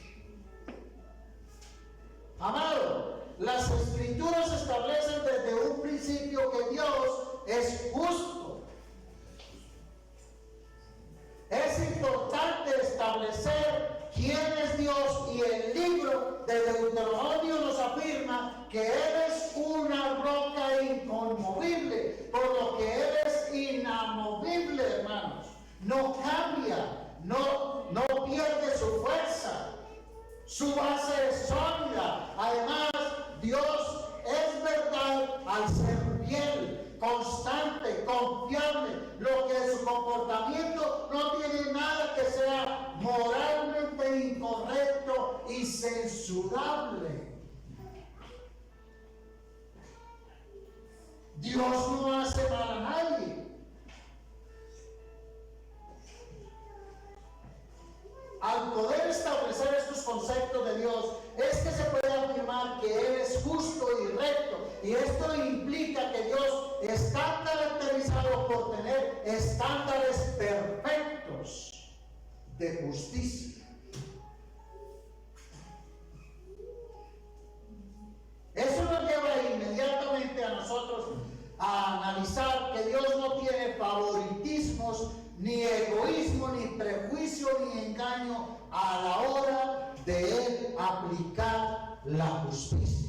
Amado, las escrituras establecen desde un principio que Dios es justo. Es importante establecer quién es Dios, y el libro de Deuteronomio nos afirma que Él es una roca inconmovible, por lo que Él es inamovible, hermanos. No cambia, no pierde su fuerza, su base es sólida. Además, Dios es verdad al ser fiel, constante, confiable, lo que su comportamiento no tiene nada que sea moralmente incorrecto y censurable. Dios no hace mal a nadie. Al poder establecer estos conceptos de Dios, es que se puede afirmar que Él es justo y recto. Y esto implica que Dios está caracterizado por tener estándares perfectos de justicia. Eso nos lleva inmediatamente a nosotros a analizar que Dios no tiene favoritismos, ni egoísmo, ni prejuicio, ni engaño a la hora de Él aplicar la justicia.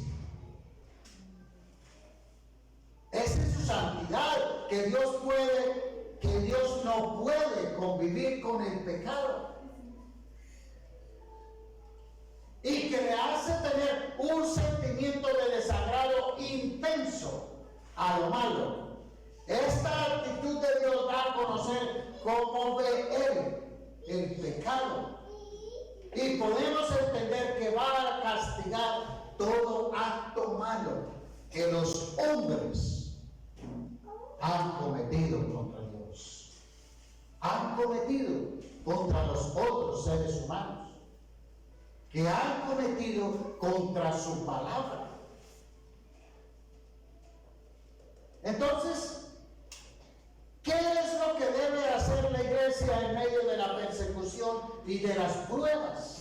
Es en su santidad que Dios no puede convivir con el pecado, y que le hace tener un sentimiento de desagrado intenso a lo malo. Esta actitud de Dios da a conocer cómo ve Él el pecado, y podemos entender que va a castigar todo acto malo que los hombres han cometido contra Dios, han cometido contra los otros seres humanos, que han cometido contra su palabra. Entonces, ¿qué es lo que debe hacer la iglesia en medio de la persecución y de las pruebas?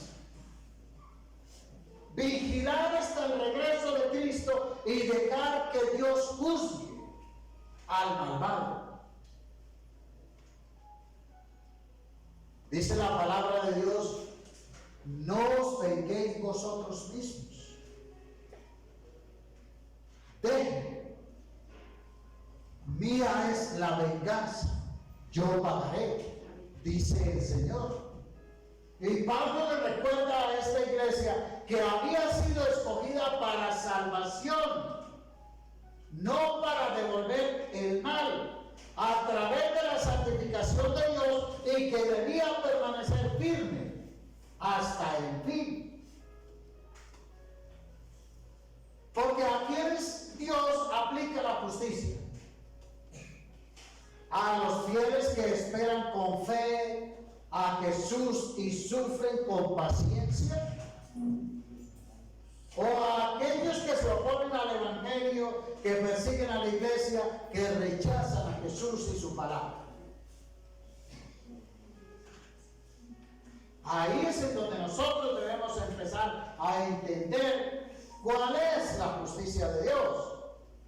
Vigilar hasta el regreso de Cristo y dejar que Dios juzgue al malvado. Dice la palabra de Dios: no os venguéis vosotros mismos. Dejen, mía es la venganza, yo pagaré, dice el Señor. Y Pablo le recuerda a esta iglesia que había sido escogida para salvación, no para devolver el mal, a través de la santificación de Dios, y que debía permanecer firme hasta el fin. Porque a quienes Dios aplica la justicia: a los fieles que esperan con fe a Jesús y sufren con paciencia, o a aquellos que se oponen al Evangelio, que persiguen a la iglesia, que rechazan a Jesús y su palabra. Ahí es en donde nosotros debemos empezar a entender cuál es la justicia de Dios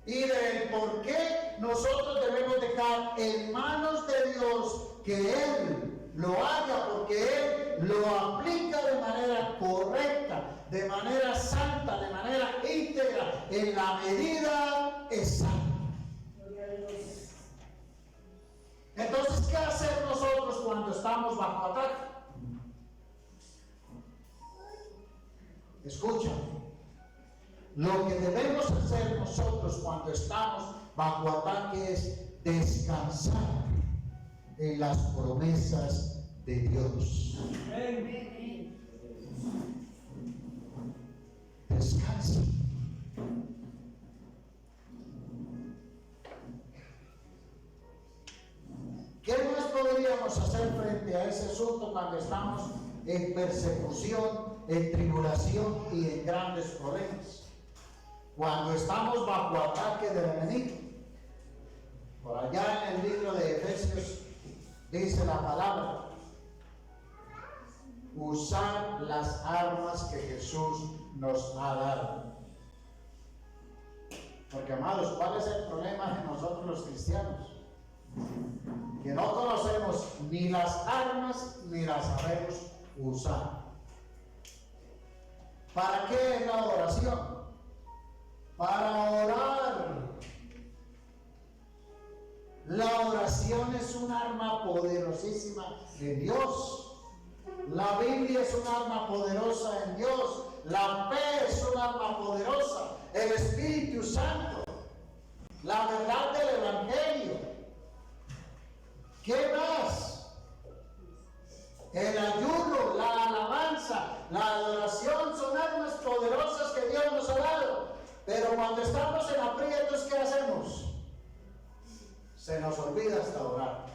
y del por qué nosotros debemos dejar en manos de Dios que Él lo haga, porque Él lo aplica de manera correcta, de manera santa, de manera íntegra, en la medida exacta. Entonces, ¿qué hacer nosotros cuando estamos bajo ataque? Escúchame. Lo que debemos hacer nosotros cuando estamos bajo ataque es descansar en las promesas de Dios. Descansa. ¿Qué más podríamos hacer frente a ese asunto cuando estamos en persecución, en tribulación y en grandes problemas? Cuando estamos bajo ataque del enemigo. Por allá en el libro de Efesios dice la palabra: usar las armas que Jesús nos ha dado. Porque, amados, ¿cuál es el problema de nosotros los cristianos? Que no conocemos ni las armas ni las sabemos usar. ¿Para qué es la oración? Para orar. La oración es un arma poderosísima de Dios. La Biblia es un arma poderosa en Dios. La fe es un arma poderosa. El Espíritu Santo. La verdad del Evangelio. ¿Qué más? El ayuno, la alabanza, la adoración son armas poderosas que Dios nos ha dado. Pero cuando estamos en aprietos, ¿qué hacemos? Se nos olvida hasta orar.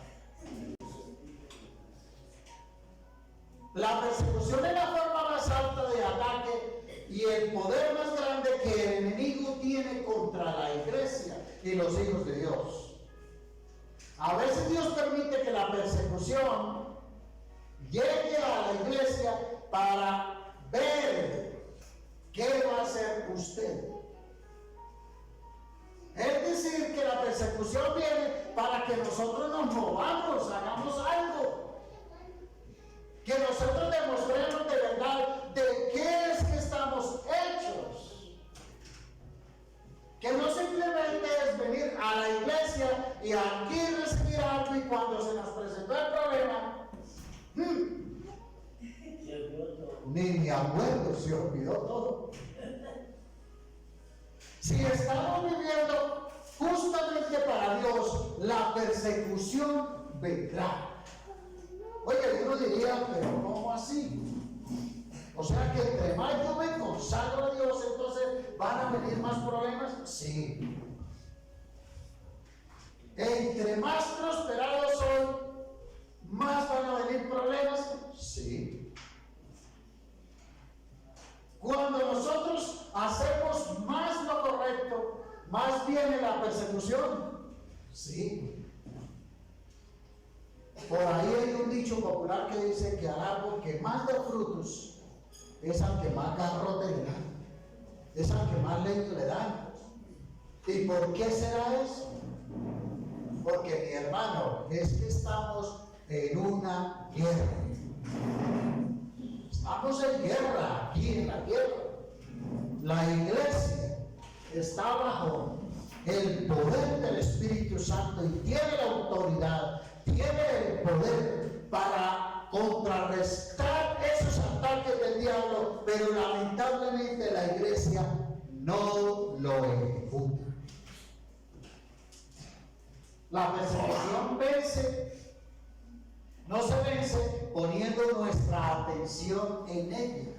La persecución es la forma más alta de ataque y el poder más grande que el enemigo tiene contra la iglesia y los hijos de Dios. A veces Dios permite que la persecución llegue a la iglesia para ver qué va a hacer usted. Es decir, que la persecución viene para que nosotros nos movamos, hagamos algo. Que nosotros demostremos de verdad de qué es que estamos hechos. Que no simplemente es venir a la iglesia y aquí recibir algo y cuando se nos presentó el problema, ni me acuerdo, se olvidó todo. Si estamos viviendo justamente para Dios, la persecución vendrá. Oye, uno diría, pero ¿cómo así? O sea que entre más yo me consagro a Dios, entonces ¿van a venir más problemas? Sí. Entre más prosperado soy, ¿más van a venir problemas? Sí. Cuando nosotros nosotros hacemos más lo correcto, más viene la persecución. Sí. Por ahí hay un dicho popular que dice que al árbol que más da frutos es al que más garrote le da, es al que más leño le da. ¿Y por qué será eso? Porque, mi hermano, es que estamos en una guerra. Estamos en guerra, aquí en la tierra. La iglesia está bajo el poder del Espíritu Santo y tiene la autoridad, tiene el poder para contrarrestar esos ataques del diablo, pero lamentablemente la iglesia no lo ejecuta. La persecución vence, no se vence poniendo nuestra atención en ella,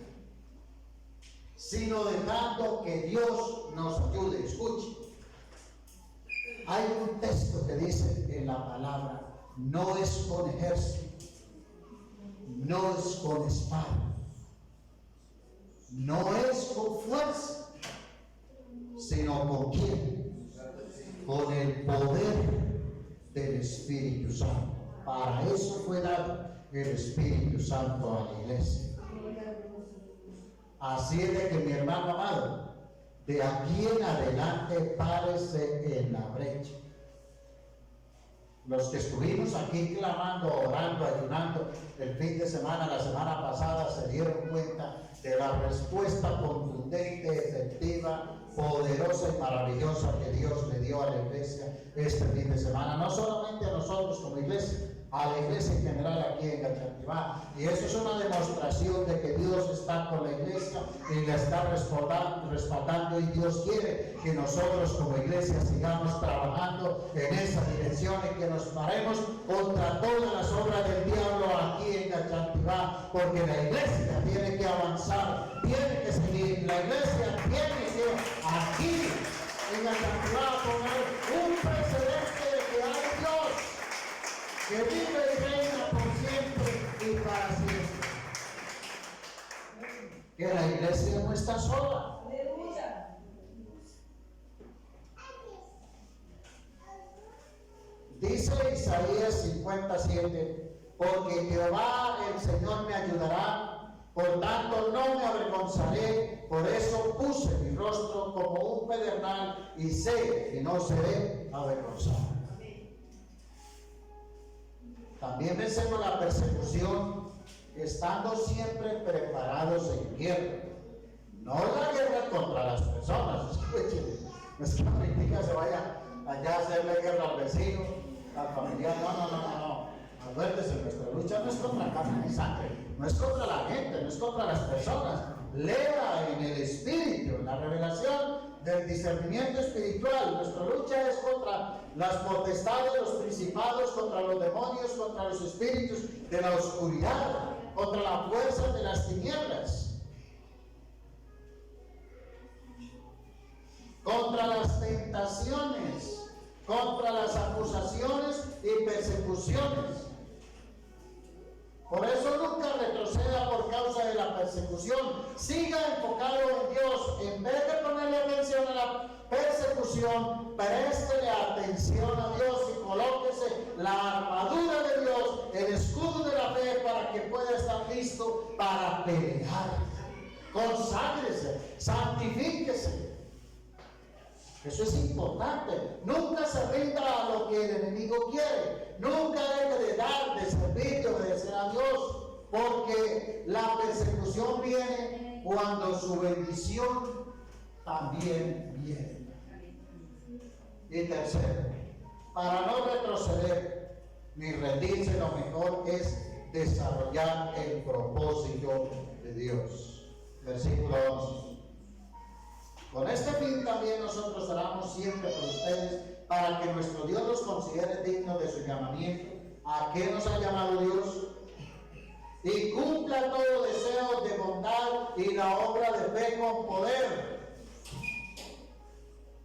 sino dejando que Dios nos ayude. Escuche, hay un texto que dice en la palabra: no es con ejército, no es con espada, no es con fuerza, sino con quién, con el poder del Espíritu Santo. Para eso fue dado el Espíritu Santo a la iglesia. Así es de que, mi hermano amado, de aquí en adelante párese en la brecha. Los que estuvimos aquí clamando, orando, ayunando el fin de semana, la semana pasada, se dieron cuenta de la respuesta contundente, efectiva, poderosa y maravillosa que Dios le dio a la iglesia este fin de semana. No solamente a nosotros como iglesia, a la iglesia en general aquí en Gachantivá. Y eso es una demostración de que Dios está con la iglesia y la está respaldando, y Dios quiere que nosotros como iglesia sigamos trabajando en esa dirección y que nos paremos contra todas las obras del diablo aquí en Gachantivá, porque la iglesia tiene que avanzar, tiene que seguir, la iglesia tiene que aquí en Gachantivá poner un precedente de que hay Dios que vive y reina por siempre y para siempre. Que la iglesia no está sola. Aleluya. Dice Isaías 57: porque Jehová el Señor me ayudará, por tanto no me avergonzaré, por eso puse mi rostro como un pedernal y sé que no seré avergonzado. También vencemos la persecución estando siempre preparados en guerra. No la guerra contra las personas. Escuchen, no es que la política se vaya allá a hacerle guerra al vecino, al familiar. No. Acuérdense, nuestra lucha no es contra carne ni sangre, no es contra la gente, no es contra las personas. Lea en el Espíritu, en la revelación del discernimiento espiritual. Nuestra lucha es contra las potestades, los principados, contra los demonios, contra los espíritus de la oscuridad, contra la fuerza de las tinieblas, contra las tentaciones, contra las acusaciones y persecuciones. Por eso nunca retroceda por causa de la persecución. Siga enfocado en Dios. En vez de ponerle atención a la persecución, préstele atención a Dios y colóquese la armadura de Dios, el escudo de la fe, para que pueda estar listo para pelear. Conságrese, santifíquese. Eso es importante. Nunca se rinda a lo que el enemigo quiere. Nunca debe de dar, de servir, de obedecer a Dios, porque la persecución viene cuando su bendición también viene. Y tercero, para no retroceder ni rendirse, lo mejor es desarrollar el propósito de Dios. Versículo 11. Con este fin también nosotros oramos siempre por ustedes, para que nuestro Dios los considere dignos de su llamamiento, a que nos ha llamado Dios, y cumpla todo deseo de bondad y la obra de fe con poder,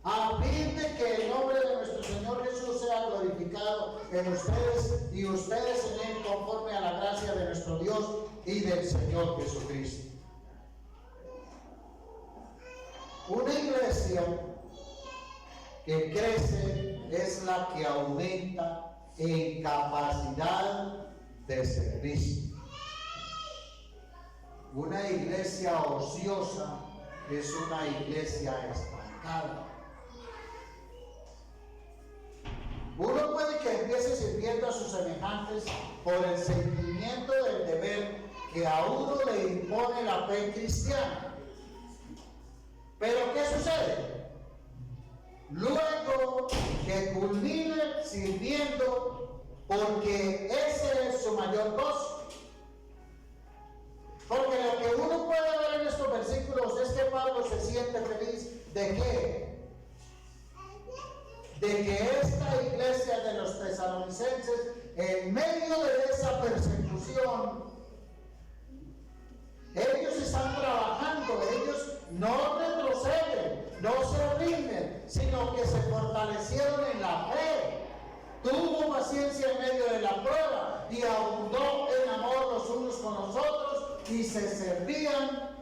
a fin de que el nombre de nuestro Señor Jesús sea glorificado en ustedes y ustedes en Él, conforme a la gracia de nuestro Dios y del Señor Jesucristo. iglesia que crece es la que aumenta en capacidad de servicio. Una iglesia ociosa es una iglesia estancada. Uno puede que empiece sirviendo a sus semejantes por el sentimiento del deber que a uno le impone la fe cristiana. Pero ¿qué sucede? Luego que culmine sirviendo porque ese es su mayor gozo. Porque lo que uno puede ver en estos versículos es que Pablo se siente feliz. ¿De qué? De que esta iglesia de los tesalonicenses, en medio de esa persecución, ellos están trabajando, ellos no retroceden, no se rinden, sino que se fortalecieron en la fe. Tuvo paciencia en medio de la prueba y abundó en amor los unos con los otros y se servían,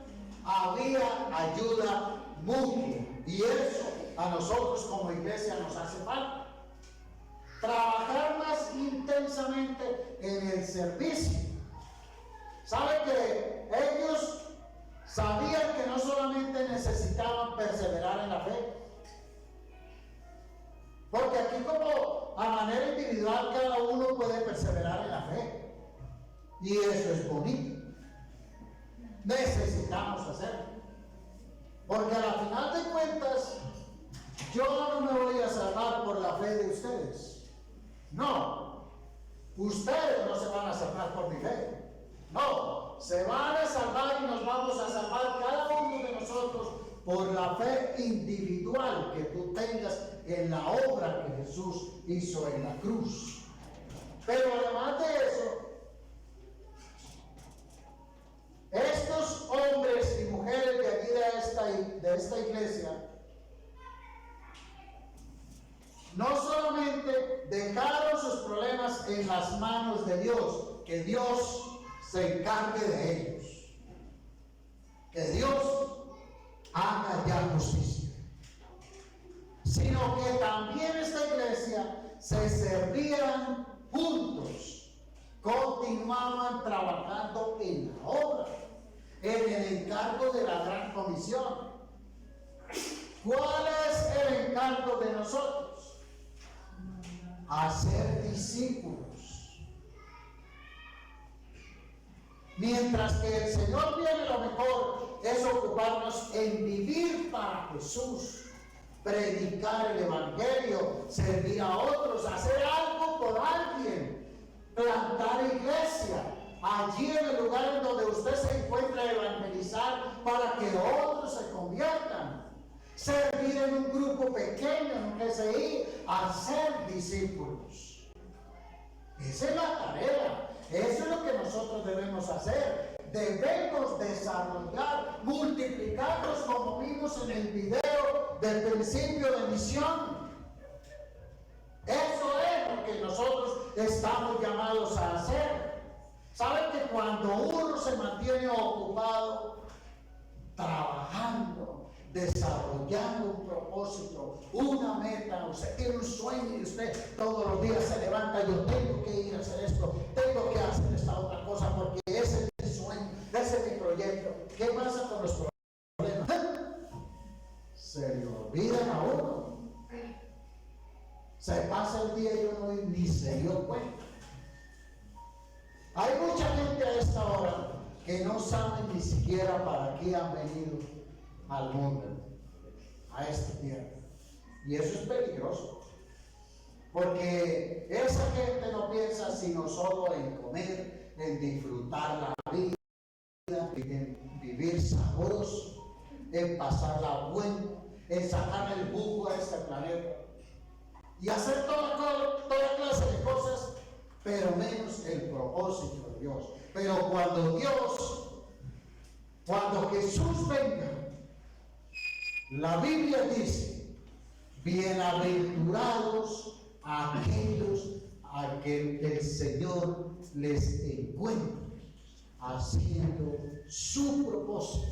había ayuda mutua. Y eso a nosotros como iglesia nos hace falta. Trabajar más intensamente en el servicio. ¿Sabe que ellos sabían que no solamente necesitaban perseverar en la fe? Porque aquí como a manera individual cada uno puede perseverar en la fe. Y eso es bonito. Necesitamos hacerlo. Porque a la final de cuentas, yo no me voy a salvar por la fe de ustedes. No. Ustedes no se van a salvar por mi fe. No. Se van a salvar y nos vamos a salvar cada uno de nosotros por la fe individual que tú tengas en la obra que Jesús hizo en la cruz. Pero además de eso, estos hombres y mujeres de aquí de esta iglesia no solamente dejaron sus problemas en las manos de Dios, que Dios se encargue de ellos, que Dios haga ya justicia, sino que también esta iglesia se servían juntos, continuaban trabajando en la obra, en el encargo de la gran comisión. ¿Cuál es el encargo de nosotros? Hacer discípulos. Mientras que el Señor viene, lo mejor es ocuparnos en vivir para Jesús, predicar el Evangelio, servir a otros, hacer algo por alguien, plantar iglesia, allí en el lugar en donde usted se encuentra, evangelizar para que otros se conviertan, servir en un grupo pequeño, en un GCI, hacer discípulos. Esa es la tarea. Eso es lo que nosotros debemos hacer. Debemos desarrollar, multiplicarnos como vimos en el video del principio de misión. Eso es lo que nosotros estamos llamados a hacer. ¿Saben que cuando uno se mantiene ocupado, trabajando, desarrollando un propósito, una meta, usted tiene un sueño y usted todos los días se levanta, yo tengo que ir a hacer esto, tengo que hacer esta otra cosa porque ese es mi sueño, ese es mi proyecto? ¿Qué pasa con los problemas? Se le olvidan a uno. Se pasa el día y uno ni se dio cuenta. Hay mucha gente a esta hora que no sabe ni siquiera para qué han venido al mundo, a esta tierra. Y eso es peligroso. Porque esa gente no piensa sino solo en comer, en disfrutar la vida, en vivir sabroso, en pasarla bueno, en sacar el jugo a este planeta y hacer toda clase de cosas, pero menos el propósito de Dios. Pero cuando Jesús venga, la Biblia dice: bienaventurados aquellos a que el Señor les encuentre haciendo su propósito.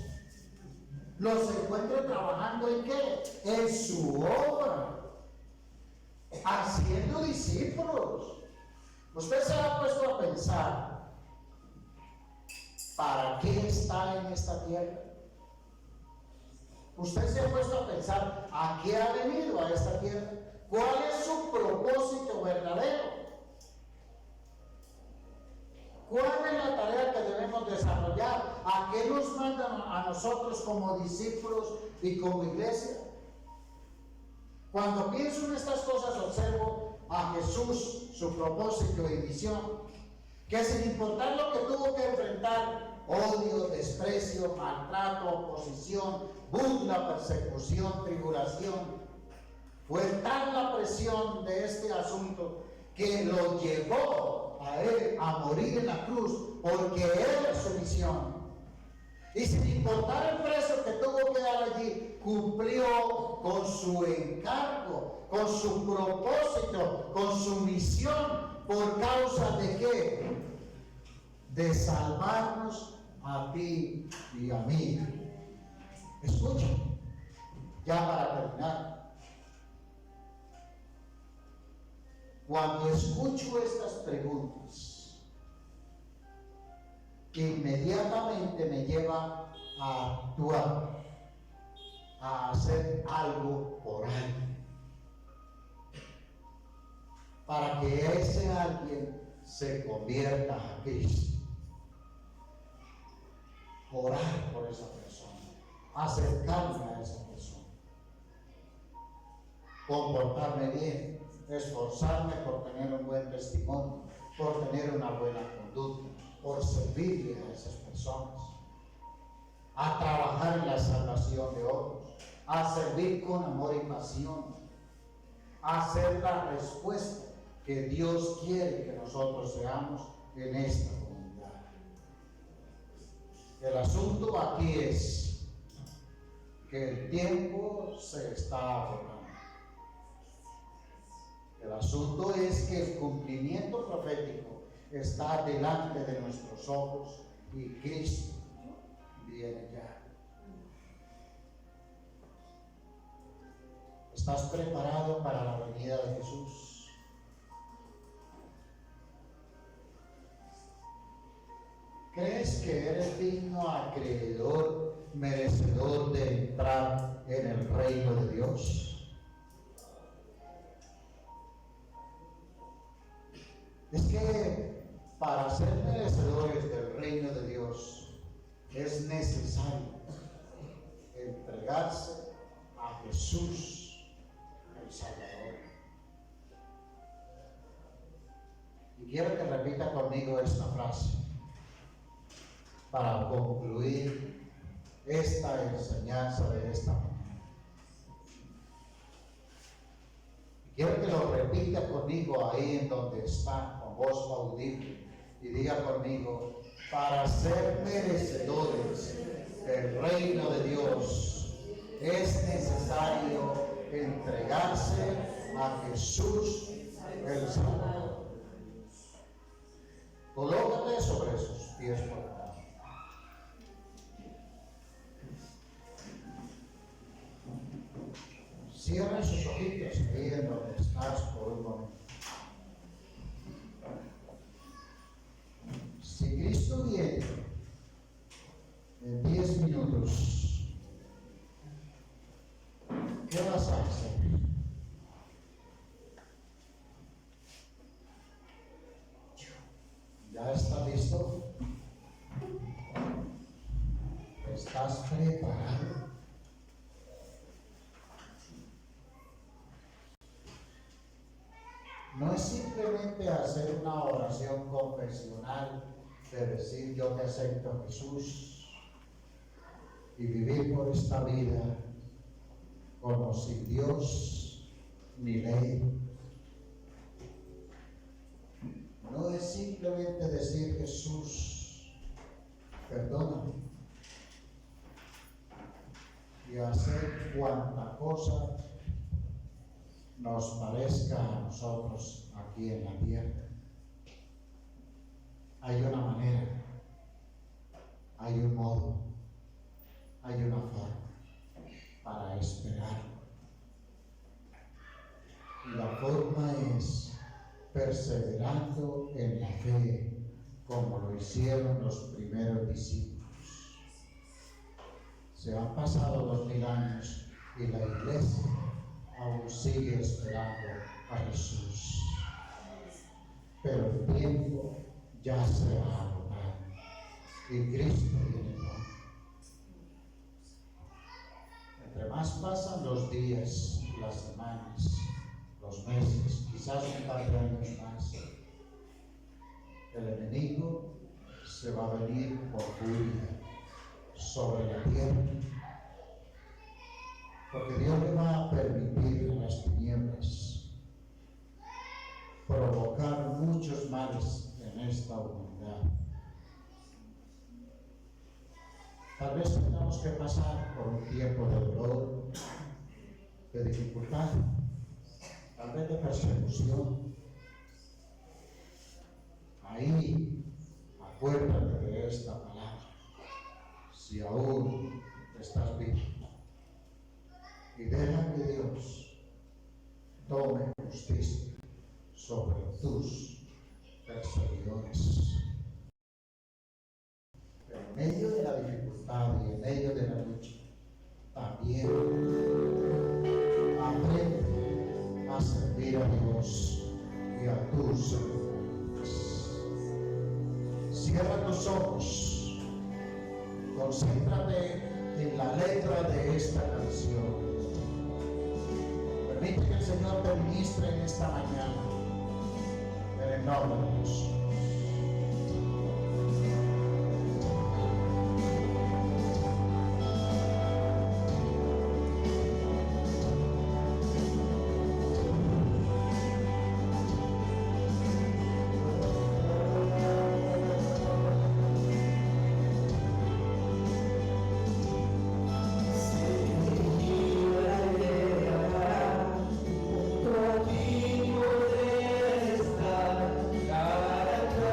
los encuentre trabajando en qué? En su obra, haciendo discípulos. Usted se ha puesto a pensar, ¿para qué está en esta tierra? Usted se ha puesto a pensar, ¿a qué ha venido a esta tierra? ¿Cuál es su propósito verdadero? ¿Cuál es la tarea que debemos desarrollar? ¿A qué nos mandan a nosotros como discípulos y como iglesia? Cuando pienso en estas cosas observo a Jesús, su propósito y misión, que sin importar lo que tuvo que enfrentar, odio, desprecio, maltrato, oposición, burla, persecución, tribulación, fue tal la presión de este asunto que lo llevó a él a morir en la cruz, porque era su misión. Y sin importar el precio que tuvo que dar allí, cumplió con su encargo, con su propósito, con su misión. ¿Por causa de qué? De salvarnos a ti y a mí. Escucha, ya para terminar. Cuando escucho estas preguntas, inmediatamente me lleva a actuar, a hacer algo por alguien, para que ese alguien se convierta a Cristo. Orar por esa persona, acercarme a esa persona, comportarme bien, esforzarme por tener un buen testimonio, por tener una buena conducta, por servirle a esas personas, a trabajar en la salvación de otros, a servir con amor y pasión, a hacer la respuesta que Dios quiere que nosotros seamos en esta comunidad. El asunto aquí es que el tiempo se está agotando. El asunto es que el cumplimiento profético está delante de nuestros ojos y Cristo viene ya. ¿Estás preparado para la venida de Jesús? ¿Crees que eres digno, acreedor, merecedor de entrar en el reino de Dios? Es que para ser merecedores del reino de Dios es necesario entregarse a Jesús, el Salvador. Y quiero que repita conmigo esta frase para concluir esta enseñanza de esta mañana. Quiero que lo repita conmigo ahí en donde está, con voz audible, y diga conmigo: para ser merecedores del reino de Dios es necesario entregarse a Jesús el Salvador. Colócate sobre sus pies por favor. Cierra sus ojitos ahí en donde estás por un momento. Si Cristo viene en 10 minutos, ¿qué vas a hacer? ¿Ya está listo? ¿Estás preparado? No es simplemente hacer una oración confesional de decir yo te acepto Jesús y vivir por esta vida como sin Dios ni ley. No es simplemente decir Jesús, perdóname, y hacer cuanta cosa nos parezca a nosotros aquí en la tierra. Hay una manera, hay un modo, hay una forma. para esperar. Y la forma es perseverando en la fe, como lo hicieron los primeros discípulos. Se han pasado 2000 años y la iglesia aún sigue esperando a Jesús. Pero el tiempo ya se ha agotado y Cristo viene pronto. Entre más pasan los días, las semanas, los meses, quizás un par de años más, el enemigo se va a venir por furia sobre la tierra, porque Dios le va a permitir a las tinieblas provocar muchos males en esta humanidad. Tal vez tengamos que pasar por un tiempo de dolor, de dificultad, tal vez de persecución. Ahí, acuérdate de esta palabra, si aún estás vivo, y deja que Dios tome justicia sobre tus perseguidores. Pero en medio de la dificultad y en medio de la lucha, también aprende a servir a Dios y a tus semejantes. Cierra tus ojos, concéntrate en la letra de esta canción. Permite que el Señor te ministre en esta mañana, en el nombre de Jesús. Contigo debe estar cara a cara.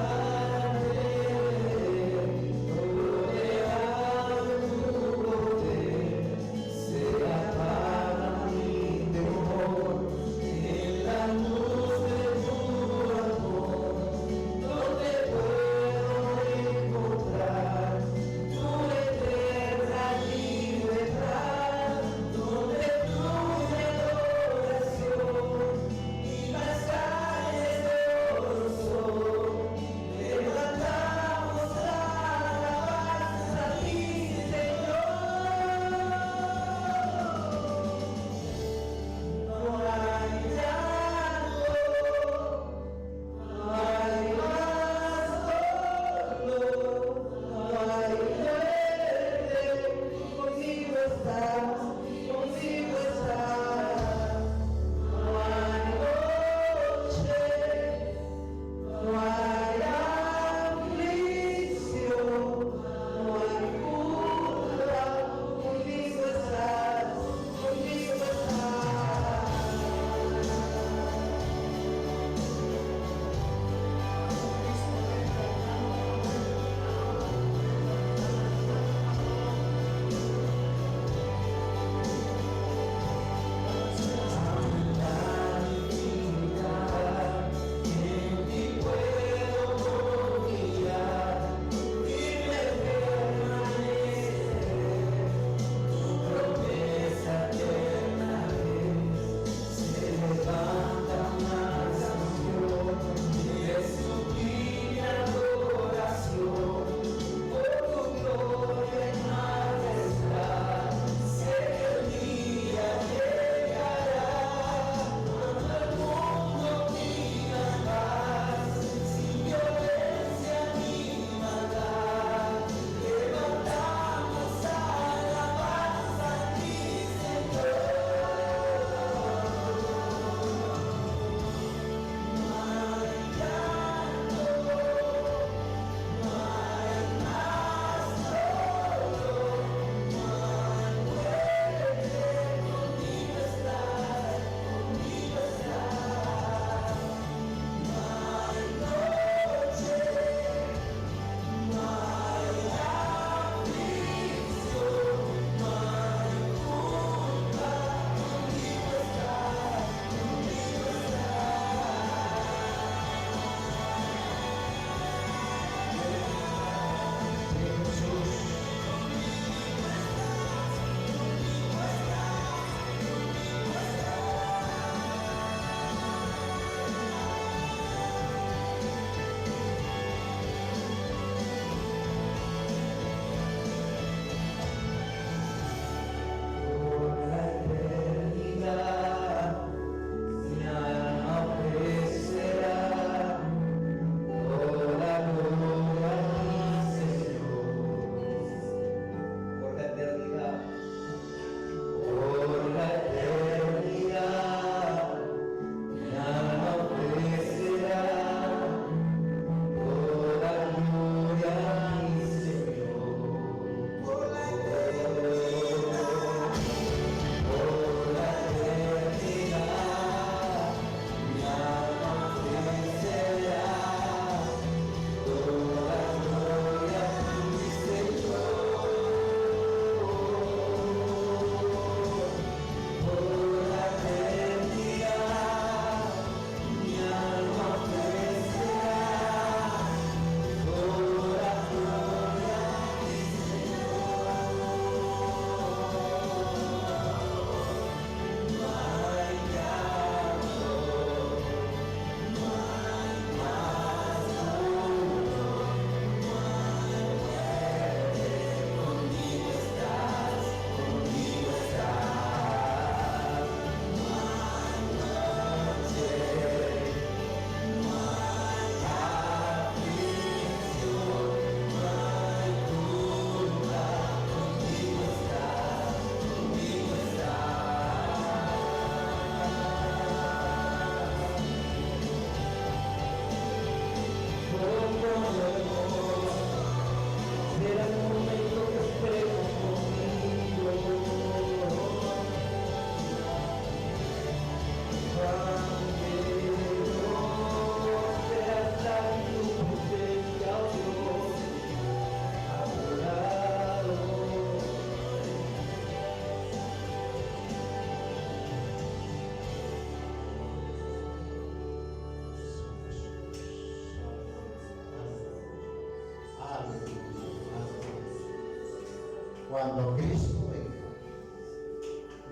cuando Cristo venga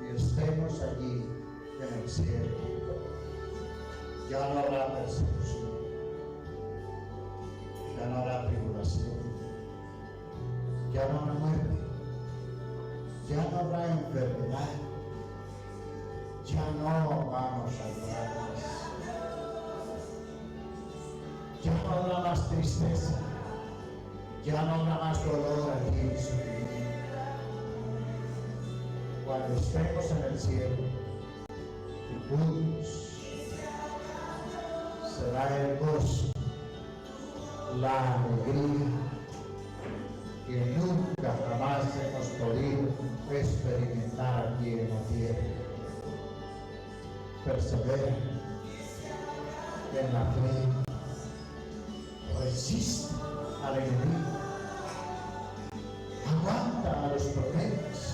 y estemos allí en el cielo, ya no habrá persecución, ya no habrá tribulación, ya no habrá muerte, ya no habrá enfermedad, ya no vamos a llorar más, ya no habrá más tristeza, ya no habrá más dolor aquí en su vida. Cuando estemos en el cielo y juntos, será el gozo, la alegría que nunca jamás hemos podido experimentar aquí en la tierra. Persevera en la fe, resiste al enemigo, aguanta a los problemas,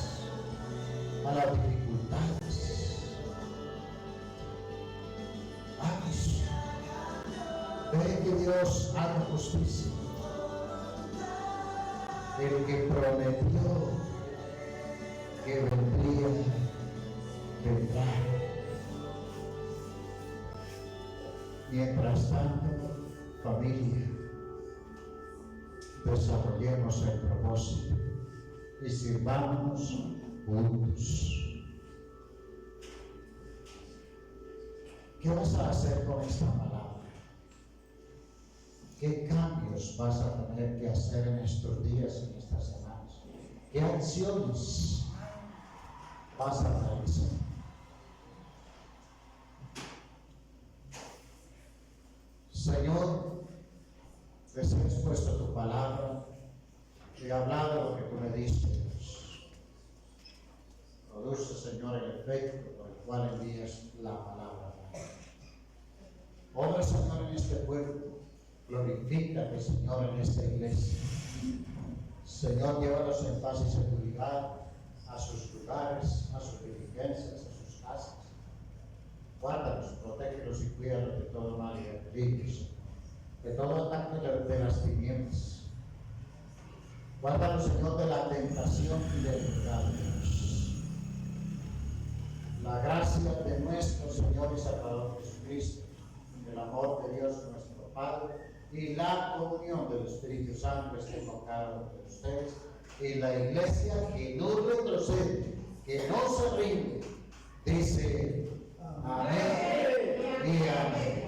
a las dificultades. Vamos, ve que Dios haga justicia. El que prometió que vendría, vendrá. Mientras tanto, familia, desarrollemos el propósito y sirvamos juntos. ¿Qué vas a hacer con esta palabra? ¿Qué cambios vas a tener que hacer en estos días, en estas semanas? ¿Qué acciones vas a realizar? Señor, les he expuesto tu palabra, he hablado lo que tú me diste, Dios. Produce, Señor, el efecto por el cual envías la palabra. Obra, Señor, en este pueblo. Glorifícate, Señor, en esta iglesia. Señor, llévalos en paz y seguridad a sus lugares, a sus diligencias, a sus casas. Guárdalos, protégelos y cuídalos de todo mal y de peligros, de todo ataque de las tinieblas. Guárdalos, Señor, de la tentación y del pecado. La gracia de nuestro Señor y Salvador Jesucristo, el amor de Dios nuestro Padre y la comunión del Espíritu Santo esté con cada uno de ustedes, y la iglesia que no retrocede, que no se rinde, dice amén y amén.